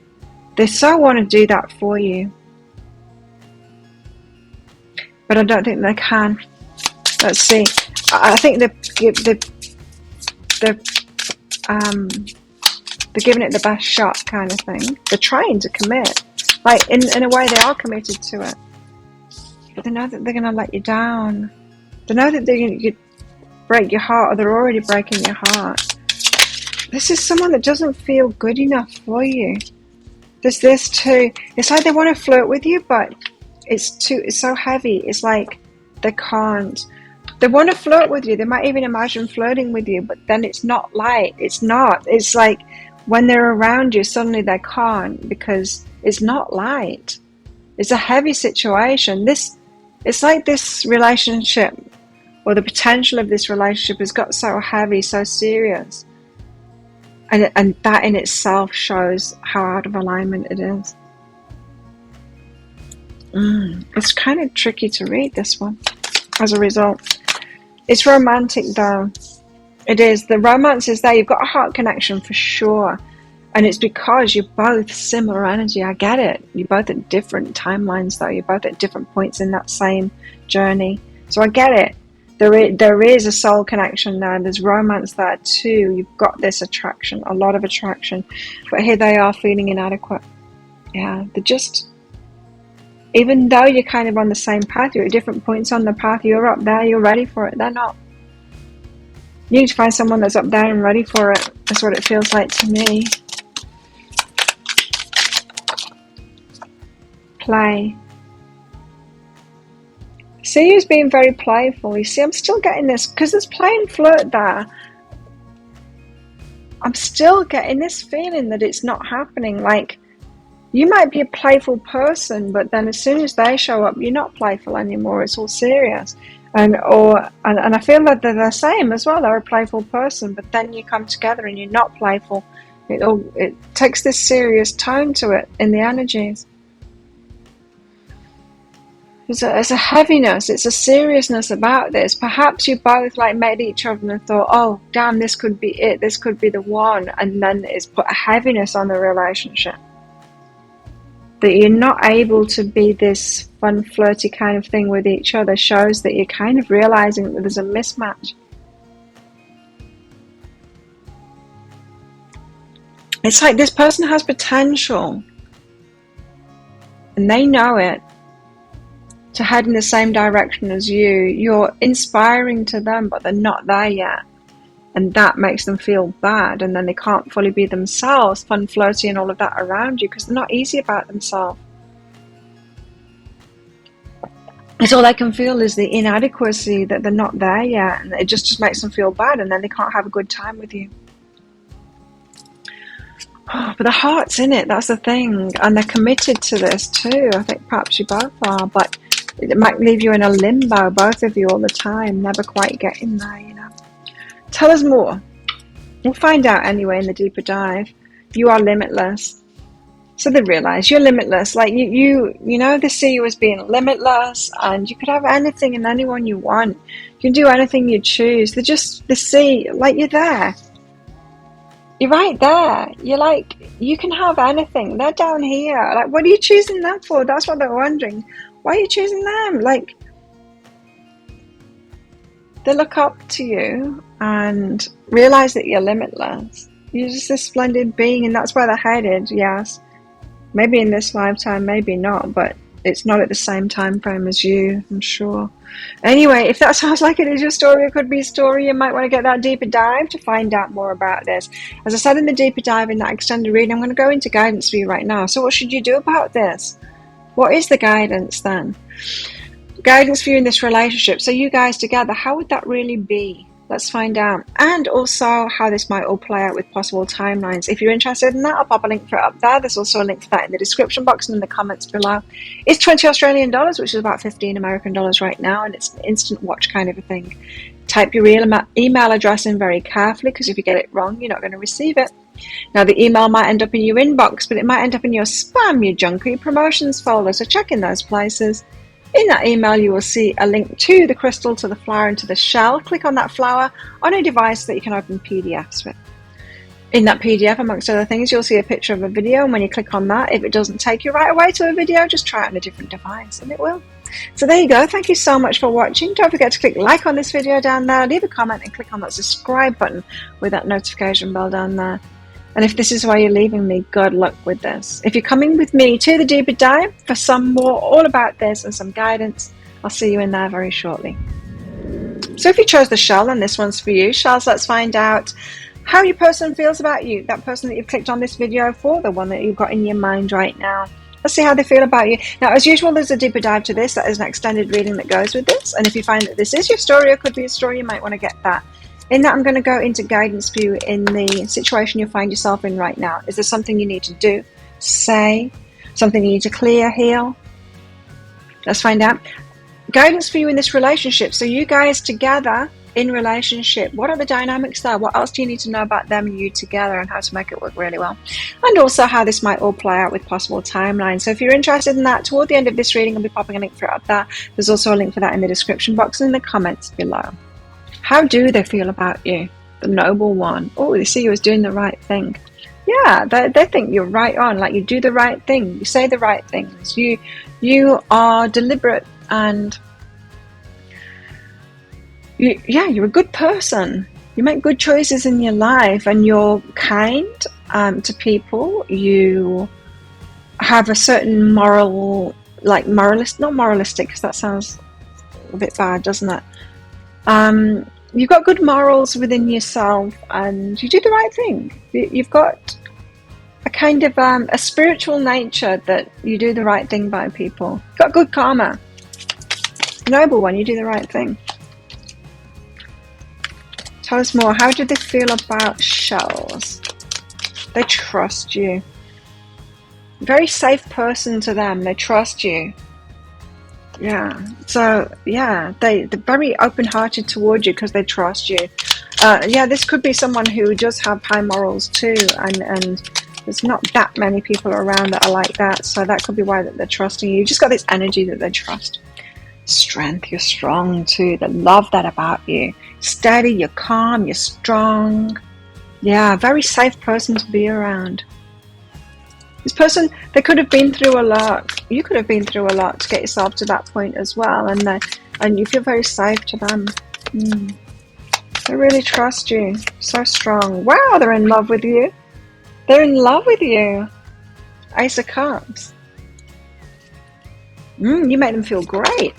They so want to do that for you. But I don't think they can. Let's see. I think they're giving it the best shot kind of thing. They're trying to commit. Like, in a way, they are committed to it. But they know that they're going to let you down. They know that they're going to break your heart, or they're already breaking your heart. This is someone that doesn't feel good enough for you. There's this too. It's like they want to flirt with you, but it's so heavy. It's like they can't. They want to flirt with you. They might even imagine flirting with you, but then it's not light. It's not. It's like when they're around you, suddenly they can't, because it's not light. It's a heavy situation. It's like this relationship, or the potential of this relationship, has got so heavy, so serious. And that in itself shows how out of alignment it is. It's kind of tricky to read, this one, as a result. It's romantic, though. It is. The romance is there. You've got a heart connection for sure. And it's because you're both similar energy. I get it. You're both at different timelines, though. You're both at different points in that same journey. So I get it. There is a soul connection there. There's romance there too. You've got this attraction, a lot of attraction. But here they are feeling inadequate. Yeah, they're just... Even though you're kind of on the same path, you're at different points on the path. You're up there, you're ready for it. They're not. You need to find someone that's up there and ready for it. That's what it feels like to me. Play. See you as being very playful. You see, I'm still getting this, because there's play and flirt there. I'm still getting this feeling that it's not happening. Like, you might be a playful person, but then as soon as they show up, you're not playful anymore. It's all serious. And I feel that they're the same as well. They're a playful person, but then you come together and you're not playful. It takes this serious tone to it in the energies. There's a heaviness, it's a seriousness about this. Perhaps you both like met each other and thought, oh, damn, this could be it. This could be the one. And then it's put a heaviness on the relationship. That you're not able to be this fun, flirty kind of thing with each other shows that you're kind of realizing that there's a mismatch. It's like this person has potential. And they know it. To head in the same direction as you. You're inspiring to them, but they're not there yet. And that makes them feel bad. And then they can't fully be themselves, fun, flirty and all of that around you, because they're not easy about themselves. It's all they can feel is the inadequacy, that they're not there yet. And it just makes them feel bad, and then they can't have a good time with you. Oh, but the heart's in it, that's the thing. And they're committed to this too. I think perhaps you both are, but it might leave you in a limbo, both of you, all the time, never quite getting there, you know. Tell us more. We'll find out anyway in the deeper dive. You are limitless. So they realize you're limitless. Like you know, they see you as being limitless, and you could have anything and anyone you want. You can do anything you choose. They see like you're there. You're right there. You're like, you can have anything. They're down here. Like, what are you choosing them for? That's what they're wondering. Why are you choosing them? Like, they look up to you and realize that you're limitless. You're just this splendid being, and that's where they're headed, yes. Maybe in this lifetime, maybe not, but it's not at the same time frame as you, I'm sure. Anyway, if that sounds like it is your story, it could be a story, you might want to get that deeper dive to find out more about this. As I said in the deeper dive, in that extended reading, I'm going to go into guidance for you right now. So what should you do about this? What is the guidance then? Guidance for you in this relationship. So you guys together, how would that really be? Let's find out. And also how this might all play out with possible timelines. If you're interested in that, I'll pop a link for it up there. There's also a link for that in the description box and in the comments below. It's 20 Australian dollars, which is about 15 American dollars right now, and it's an instant watch kind of a thing. Type your email address in very carefully, because if you get it wrong, you're not going to receive it. Now, the email might end up in your inbox, but it might end up in your spam, your junk, or your promotions folder, so check in those places. In that email, you will see a link to the crystal, to the flower, and to the shell. Click on that flower on a device that you can open PDFs with. In that PDF, amongst other things, you'll see a picture of a video, and when you click on that, if it doesn't take you right away to a video, just try it on a different device, and it will. So there you go. Thank you so much for watching. Don't forget to click like on this video down there, leave a comment, and click on that subscribe button with that notification bell down there. And if this is why you're leaving me, good luck with this. If you're coming with me to the deeper dive for some more all about this and some guidance, I'll see you in there very shortly. So if you chose the shell, then this one's for you. Shells, let's find out how your person feels about you. That person that you've clicked on this video for, the one that you've got in your mind right now. Let's see how they feel about you. Now, as usual, there's a deeper dive to this. That is an extended reading that goes with this. And if you find that this is your story or could be a story, you might want to get that. In that, I'm going to go into guidance for you in the situation you find yourself in right now. Is there something you need to do, say, something you need to clear, heal? Let's find out. Guidance for you in this relationship. So you guys together in relationship, what are the dynamics there? What else do you need to know about them and you together, and how to make it work really well? And also how this might all play out with possible timelines. So if you're interested in that, toward the end of this reading, I'll be popping a link for it up there. There's also a link for that in the description box and in the comments below. How do they feel about you? The noble one. Oh, they see you as doing the right thing. Yeah, they think you're right on, like you do the right thing, you say the right things, you are deliberate, and you're a good person. You make good choices in your life, and you're kind to people. You have a certain moral, like not moralistic, because that sounds a bit bad, doesn't it? You've got good morals within yourself, and you do the right thing. You've got a kind of a spiritual nature that you do the right thing by people. You've got good karma. Noble one, you do the right thing. Tell us more. How do they feel about shells? They trust you. Very safe person to them. They trust you. Yeah. So, yeah, they're very open-hearted towards you because they trust you. Yeah, this could be someone who does have high morals too, and there's not that many people around that are like that, so that could be why that they're trusting you. You just got this energy that they trust. Strength, you're strong too. They love that about you. Steady, you're calm, you're strong. Yeah, very safe person to be around. This person, they could have been through a lot. You could have been through a lot to get yourself to that point as well, and you feel very safe to them. They really trust you. So strong. Wow, they're in love with you. They're in love with you. Ace of Cups. You make them feel great.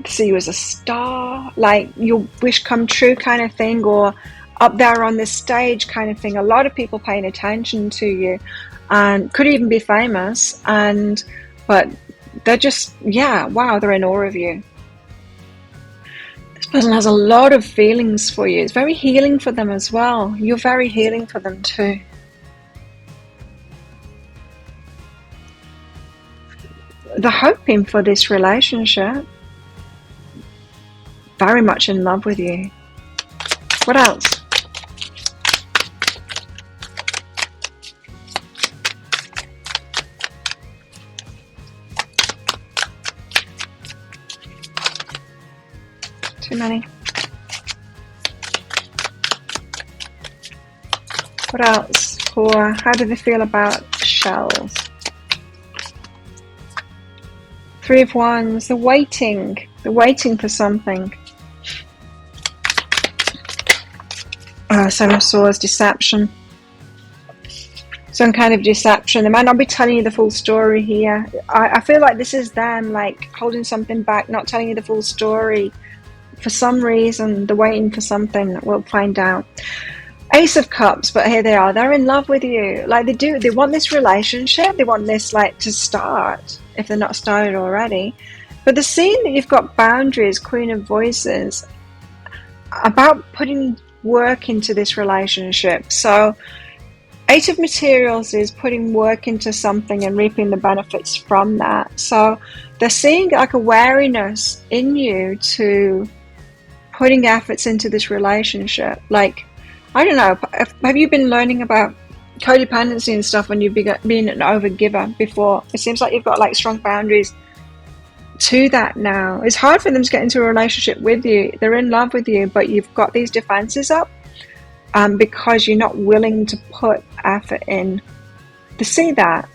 See you as a star, like your wish come true kind of thing, or up there on this stage kind of thing. A lot of people paying attention to you, and could even be famous, but they're just, yeah, wow, they're in awe of you. This person has a lot of feelings for you. It's very healing for them as well. You're very healing for them too. They're hoping for this relationship. Very much in love with you. What else? Too many. What else? Or how do they feel about shells? Three of Wands. They're waiting. They're waiting for something. Seven of Swords, deception. Some kind of deception. They might not be telling you the full story here. I feel like this is them, like, holding something back, not telling you the full story. For some reason, they're waiting for something. We'll find out. Ace of Cups, but here they are. They're in love with you. Like, they want this relationship. They want this, like, to start, if they're not started already. But they're seeing that you've got boundaries, Queen of Voices, about putting work into this relationship. So Eight of Materials is putting work into something and reaping the benefits from that. So they're seeing like a wariness in you to putting efforts into this relationship. Like, I don't know, have you been learning about codependency and stuff when you've been an overgiver before? It seems like you've got like strong boundaries to that now. It's hard for them to get into a relationship with you. They're in love with you, but you've got these defenses up because you're not willing to put effort in. To see that,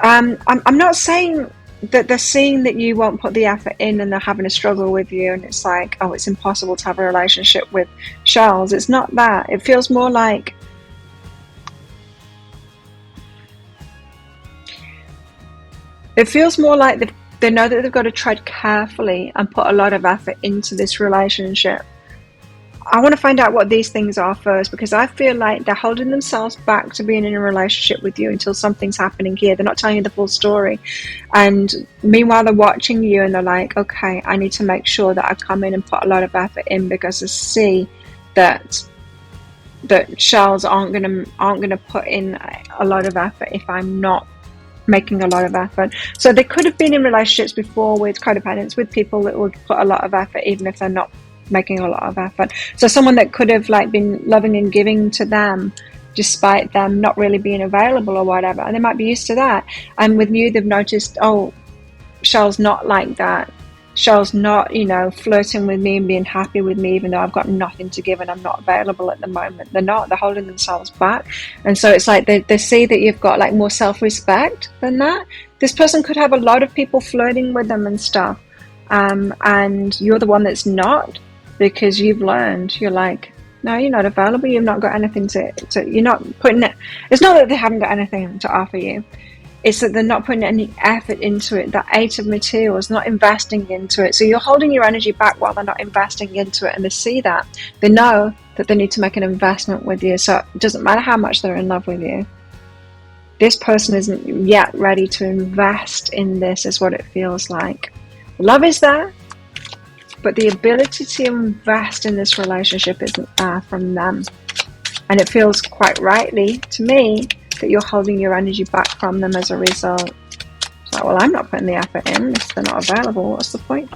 I'm not saying that they're seeing that you won't put the effort in and they're having a struggle with you and it's like, oh, it's impossible to have a relationship with Charles. It's not that. It feels more like they know that they've got to tread carefully and put a lot of effort into this relationship. I want to find out what these things are first, because I feel like they're holding themselves back to being in a relationship with you until something's happening here. They're not telling you the full story. And meanwhile, they're watching you and they're like, okay, I need to make sure that I come in and put a lot of effort in, because I see that Charles aren't gonna put in a lot of effort if I'm not making a lot of effort. So they could have been in relationships before with codependents, with people that would put a lot of effort even if they're not making a lot of effort. So someone that could have like been loving and giving to them despite them not really being available or whatever, and they might be used to that. And with you, they've noticed, oh, Charles not like that. Charles not, flirting with me and being happy with me even though I've got nothing to give and I'm not available at the moment. They're holding themselves back. And so it's like they see that you've got like more self-respect than that. This person could have a lot of people flirting with them and stuff, and you're the one that's not, because you've learned, you're like, no, you're not available, you've not got anything to you're not putting it. It's not that they haven't got anything to offer you, it's that they're not putting any effort into it. That 8 of Materials, not investing into it. So you're holding your energy back while they're not investing into it, and they see that. They know that they need to make an investment with you. So it doesn't matter how much they're in love with you. This person isn't yet ready to invest in this, is what it feels like. Love is there, but the ability to invest in this relationship isn't there from them. And it feels quite rightly to me that you're holding your energy back from them as a result. It's like, well, I'm not putting the effort in. If they're not available, what's the point?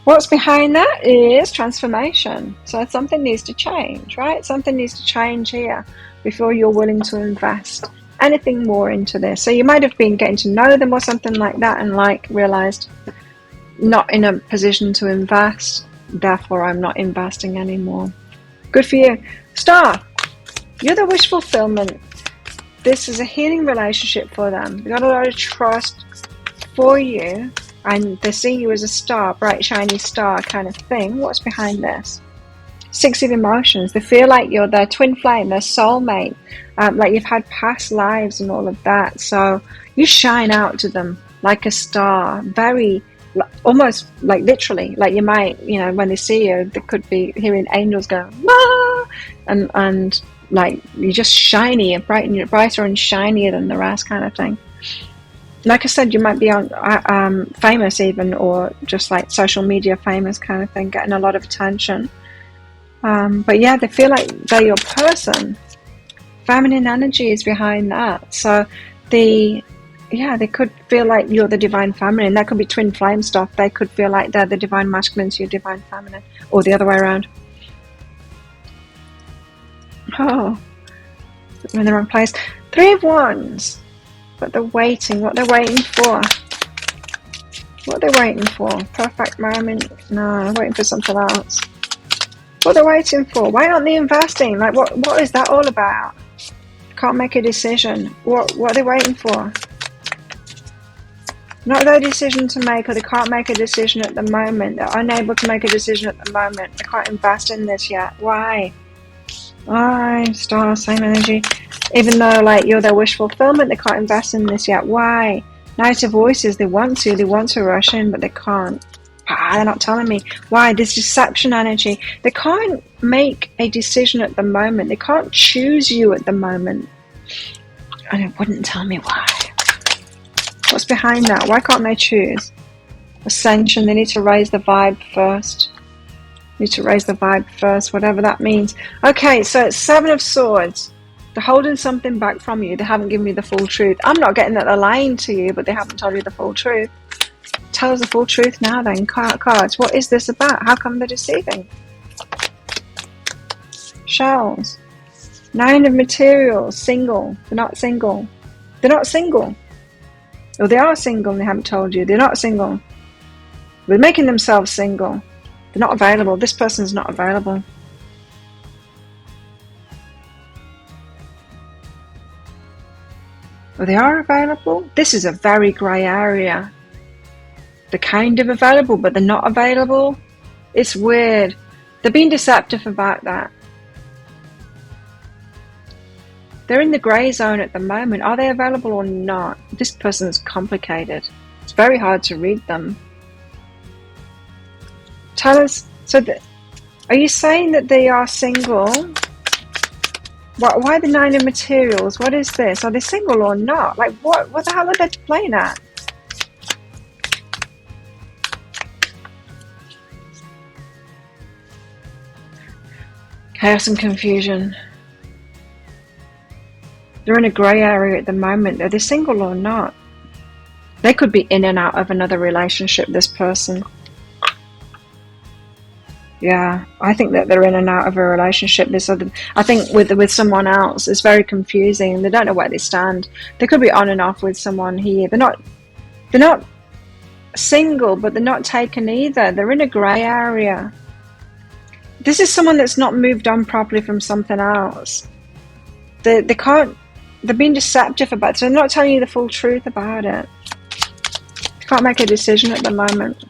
What's behind that is transformation. So something needs to change, right? Something needs to change here before you're willing to invest anything more into this. So you might have been getting to know them or something like that and like realized, not in a position to invest, therefore I'm not investing anymore. Good for you. Star, you're the wish fulfillment. This is a healing relationship for them. They've got a lot of trust for you, and they see you as a star, bright shiny star kind of thing. What's behind this? 6 of Emotions. They feel like you're their twin flame, their soulmate, like you've had past lives and all of that. So you shine out to them like a star, very almost like literally, like you might, when they see you, they could be hearing angels go, ah! and like you're just shiny and brighter and shinier than the rest kind of thing. Like I said, you might be on famous even, or just like social media famous kind of thing, getting a lot of attention. But yeah, they feel like they're your person. Feminine energy is behind that. So they could feel like you're the divine feminine. That could be twin flame stuff. They could feel like they're the divine masculine to your divine feminine, or the other way around. Oh, I'm in the wrong place. 3 of Wands. But they're waiting. What they're waiting for? What they're waiting for? Perfect moment? No, they're waiting for something else. What they're waiting for? Why aren't they investing? Like, what is that all about? Can't make a decision. What are they waiting for? Not their decision to make, or they can't make a decision at the moment. They're unable to make a decision at the moment. They can't invest in this yet. Why? Why? Star, same energy. Even though like you're their wish fulfillment, they can't invest in this yet. Why? Knight of Voices. They want to rush in, but they can't. They're not telling me. Why? There's deception energy. They can't make a decision at the moment. They can't choose you at the moment. And it wouldn't tell me why. What's behind that? Why can't they choose? Ascension. They need to raise the vibe first. Whatever that means. Okay, so it's 7 of Swords. They're holding something back from you. They haven't given you the full truth. I'm not getting that they're lying to you, but they haven't told you the full truth. Tell us the full truth now then, cards. What is this about? How come they're deceiving? Shells. 9 of Materials. Single. They're not single. Or they are single and they haven't told you. They're not single. They're making themselves single. They're not available. This person's not available. Or they are available. This is a very grey area. They're kind of available, but they're not available. It's weird. They're being deceptive about that. They're in the grey zone at the moment. Are they available or not? This person is complicated. It's very hard to read them. Tell us, are you saying that they are single? Why the Nine of Materials? What is this? Are they single or not? Like, what the hell are they playing at? Chaos and confusion. They're in a grey area at the moment. Are they single or not? They could be in and out of another relationship, this person. Yeah, I think that they're in and out of a relationship. I think with someone else, it's very confusing. They don't know where they stand. They could be on and off with someone here. They're not single, but they're not taken either. They're in a grey area. This is someone that's not moved on properly from something else. They can't. They're being deceptive about it. So they're not telling you the full truth about it. They can't make a decision at the moment.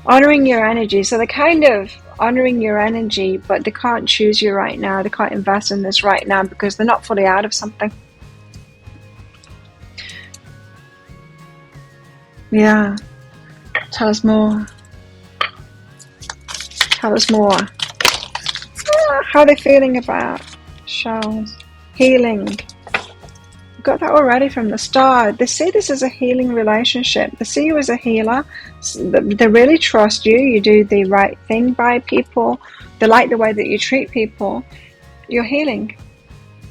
Honoring your energy. So they're kind of honoring your energy, but they can't choose you right now. They can't invest in this right now because they're not fully out of something. Yeah. Tell us more. Tell us more. How are they feeling about shells? Healing. We've got that already from the start. They see this as a healing relationship. They see you as a healer. They really trust you. You do the right thing by people. They like the way that you treat people. You're healing.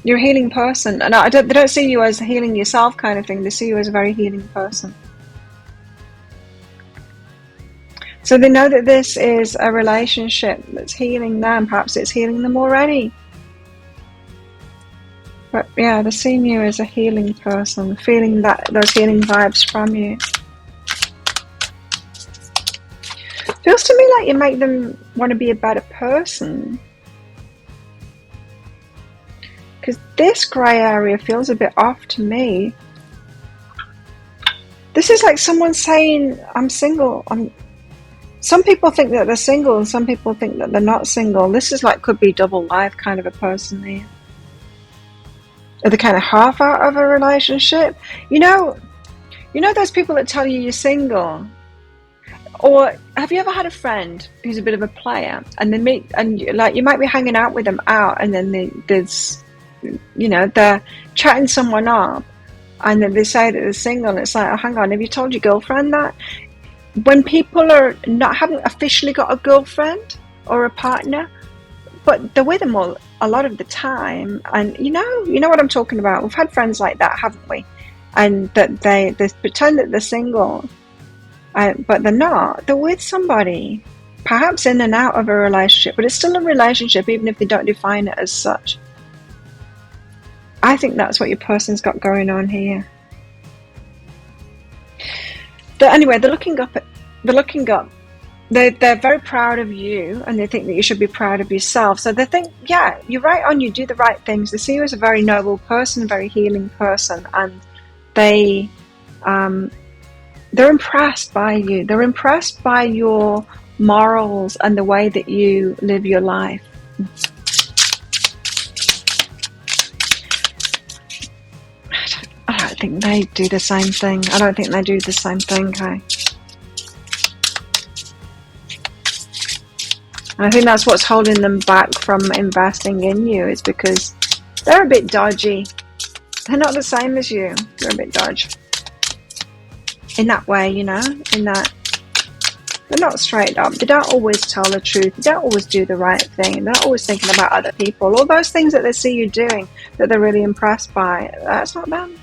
You're a healing person. And they don't see you as healing yourself kind of thing. They see you as a very healing person. So they know that this is a relationship that's healing them. Perhaps it's healing them already. But yeah, they're seeing you as a healing person, feeling those healing vibes from you. Feels to me like you make them want to be a better person. Because this grey area feels a bit off to me. This is like someone saying, I'm single. Some people think that they're single and some people think that they're not single. This is like, could be double life kind of a person there. Are they kind of half out of a relationship? You know those people that tell you you're single? Or have you ever had a friend who's a bit of a player and they meet and like you might be hanging out with them out and then they're chatting someone up and then they say that they're single and it's like, oh, hang on, have you told your girlfriend that? When people haven't officially got a girlfriend or a partner, but they're with them a lot of the time, and you know what I'm talking about. We've had friends like that, haven't we? And that they pretend that they're single, but they're not. They're with somebody, perhaps in and out of a relationship, but it's still a relationship, even if they don't define it as such. I think that's what your person's got going on here. But anyway, they're looking up. They're very proud of you, and they think that you should be proud of yourself. So they think, yeah, you're right on. You do the right things. They see you as a very noble person, a very healing person, and they're impressed by you. They're impressed by your morals and the way that you live your life. I don't think they do the same thing. I don't think they do the same thing, okay? And I think that's what's holding them back from investing in you, is because they're a bit dodgy. They're not the same as you. They're a bit dodgy. In that way, in that they're not straight up. They don't always tell the truth. They don't always do the right thing. They're not always thinking about other people. All those things that they see you doing that they're really impressed by, that's not them.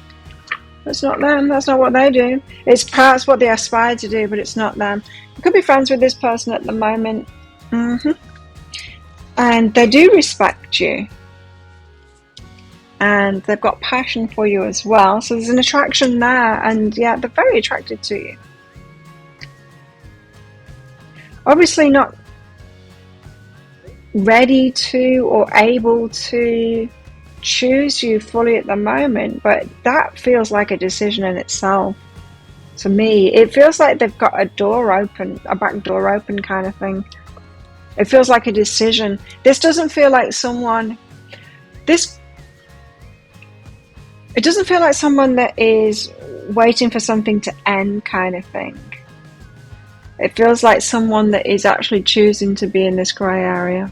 That's not them. That's not what they do. It's perhaps what they aspire to do, but it's not them. You could be friends with this person at the moment. And they do respect you. And they've got passion for you as well. So there's an attraction there. And yeah, they're very attracted to you. Obviously not ready to or able to choose you fully at the moment, but that feels like a decision in itself. To me, it feels like they've got a door open, a back door open kind of thing. It feels like a decision. This doesn't feel like someone, it doesn't feel like someone that is waiting for something to end kind of thing. It feels like someone that is actually choosing to be in this grey area,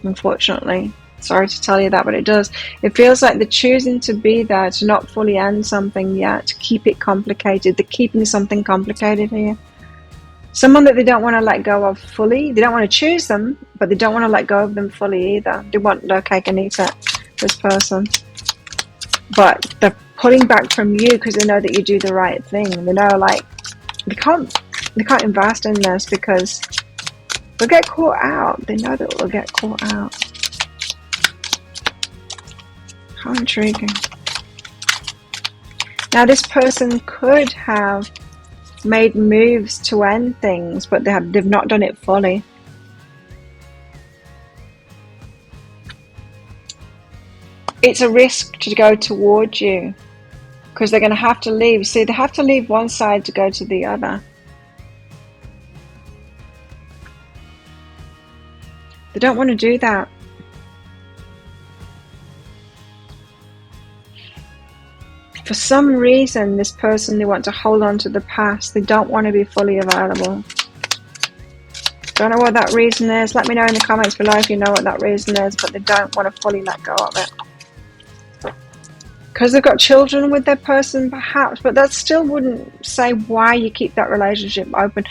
unfortunately. Sorry to tell you that, but it does. It feels like they're choosing to be there, to not fully end something yet, to keep it complicated. They're keeping something complicated here. Someone that they don't want to let go of fully. They don't want to choose them, but they don't want to let go of them fully either. They want their cake and eat it, this person. But they're pulling back from you because they know that you do the right thing. They know, like, they can't invest in this because they'll get caught out. They know that they'll get caught out. How intriguing. Now, this person could have made moves to end things, but they've not done it fully. It's a risk to go towards you because they're going to have to leave. See, they have to leave one side to go to the other. They don't want to do that. For some reason, this person, they want to hold on to the past. They don't want to be fully available. Don't know what that reason is. Let me know in the comments below if you know what that reason is, but they don't want to fully let go of it. Because they've got children with their person, perhaps, but that still wouldn't say why you keep that relationship open.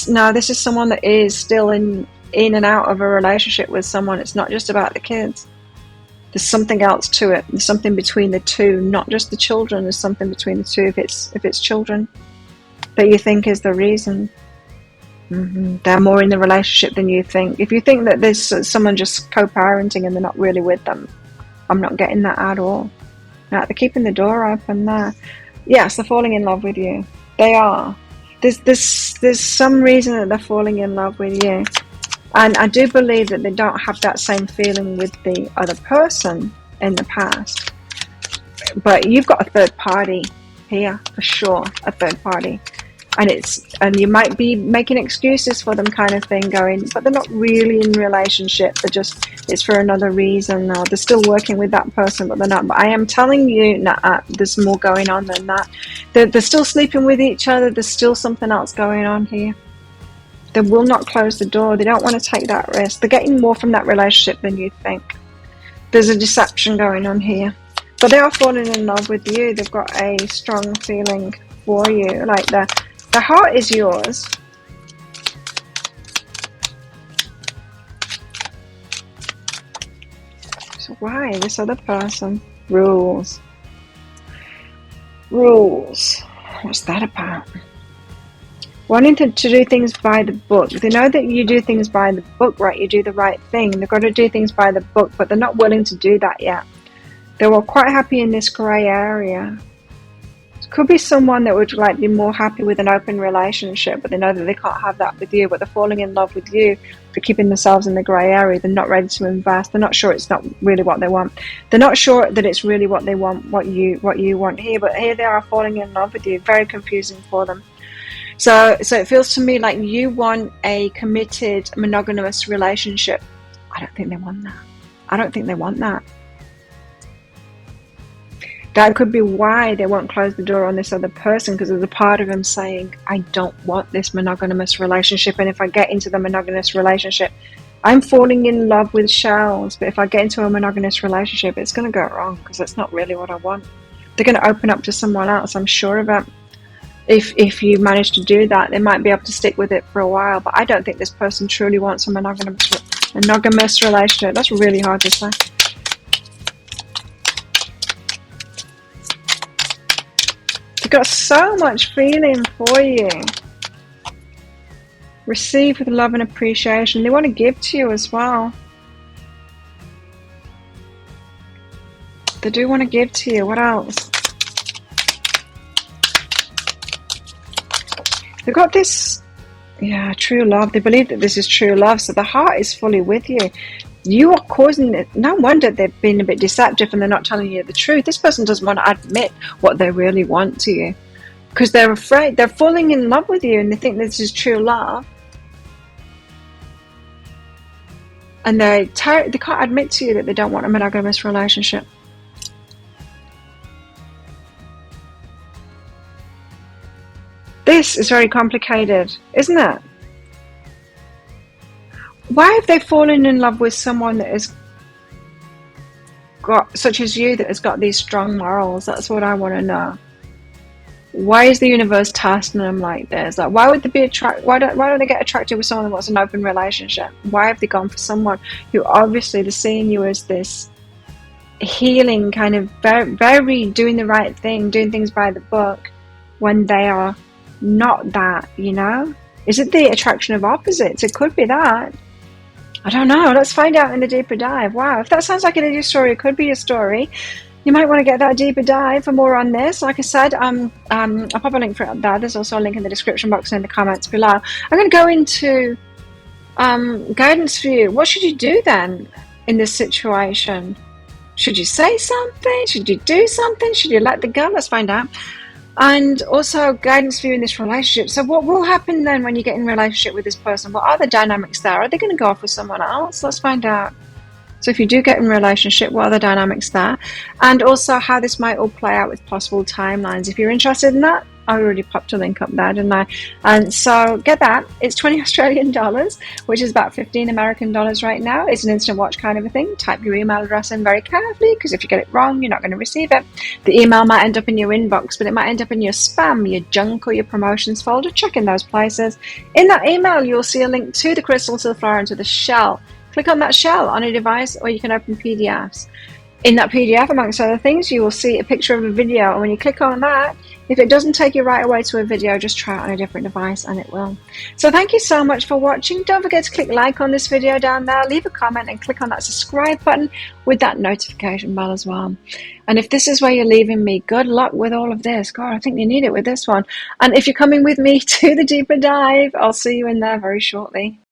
No, this is someone that is still in and out of a relationship with someone. It's not just about the kids. There's something else to it. There's something between the two, not just the children. There's something between the two. If it's children that you think is the reason, they're more in the relationship than you think. If you think that there's someone just co-parenting and they're not really with them, I'm not getting that at all. Now, they're keeping the door open there. Yes, they're falling in love with you. They are. There's some reason that they're falling in love with you. And I do believe that they don't have that same feeling with the other person in the past. But you've got a third party here, for sure, a third party. And you might be making excuses for them kind of thing going, but they're not really in relationship. It's for another reason, or they're still working with that person, but they're not. But I am telling you, there's more going on than that. They're still sleeping with each other. There's still something else going on here. They will not close the door. They don't want to take that risk. They're getting more from that relationship than you think. There's a deception going on here. But they are falling in love with you. They've got a strong feeling for you. Like the heart is yours. So why this other person? Rules. What's that about? Wanting to do things by the book. They know that you do things by the book, right? You do the right thing. They've got to do things by the book, but they're not willing to do that yet. They were quite happy in this grey area. It could be someone that would be more happy with an open relationship, but they know that they can't have that with you, but they're falling in love with you. They're keeping themselves in the grey area. They're not ready to invest. They're not sure it's not really what they want. They're not sure that it's really what they want, what you want here, but here they are falling in love with you. Very confusing for them. So it feels to me like you want a committed, monogamous relationship. I don't think they want that. I don't think they want that. That could be why they won't close the door on this other person, because there's a part of them saying, I don't want this monogamous relationship, and if I get into the monogamous relationship, I'm falling in love with shells, but if I get into a monogamous relationship, it's going to go wrong, because that's not really what I want. They're going to open up to someone else, I'm sure of it. If you manage to do that, they might be able to stick with it for a while, but I don't think this person truly wants a monogamous relationship. That's really hard to say. They've got so much feeling for you. Receive with love and appreciation. They want to give to you as well. They do want to give to you. What else? They've got this, true love. They believe that this is true love, so the heart is fully with you. You are causing it. No wonder they've been a bit deceptive and they're not telling you the truth. This person doesn't want to admit what they really want to you because they're afraid. They're falling in love with you and they think this is true love. And they can't admit to you that they don't want a monogamous relationship. This is very complicated, isn't it? Why have they fallen in love with someone that has got, such as you, that has got these strong morals? That's what I want to know. Why is the universe testing them like this? Like, why would they be why don't they get attracted with someone that wants an open relationship? Why have they gone for someone who obviously they're seeing you as this healing kind of very doing the right thing, doing things by the book, when they are not that, you know? Is it the attraction of opposites? It could be that. I don't know. Let's find out in the deeper dive. Wow, if that sounds like an idiot story, it could be a story. You might want to get that deeper dive for more on this. Like I said, I'll pop a link for it there. There's also a link in the description box and in the comments below. I'm going to go into guidance for you. What should you do then in this situation? Should you say something? Should you do something? Should you let it go? Let's find out. And also guidance for you in this relationship. So what will happen then when you get in a relationship with this person? What are the dynamics there? Are they going to go off with someone else? Let's find out. So if you do get in a relationship, what are the dynamics there? And also how this might all play out with possible timelines. If you're interested in that, I already popped a link up there, didn't I? And so get that. It's 20 Australian dollars, which is about 15 American dollars right now. It's an instant watch kind of a thing. Type your email address in very carefully, because if you get it wrong, you're not going to receive it. The email might end up in your inbox, but it might end up in your spam, your junk, or your promotions folder. Check in those places. In that email, you'll see a link to the crystal, to the flower, and to the shell. Click on that shell on a device, or you can open PDFs. In that PDF, amongst other things, you will see a picture of a video, and when you click on that, if it doesn't take you right away to a video, just try it on a different device and it will. So thank you so much for watching. Don't forget to click like on this video down there, leave a comment, and click on that subscribe button with that notification bell as well. And if this is where you're leaving me, good luck with all of this. God, I think you need it with this one. And if you're coming with me to the deeper dive, I'll see you in there very shortly.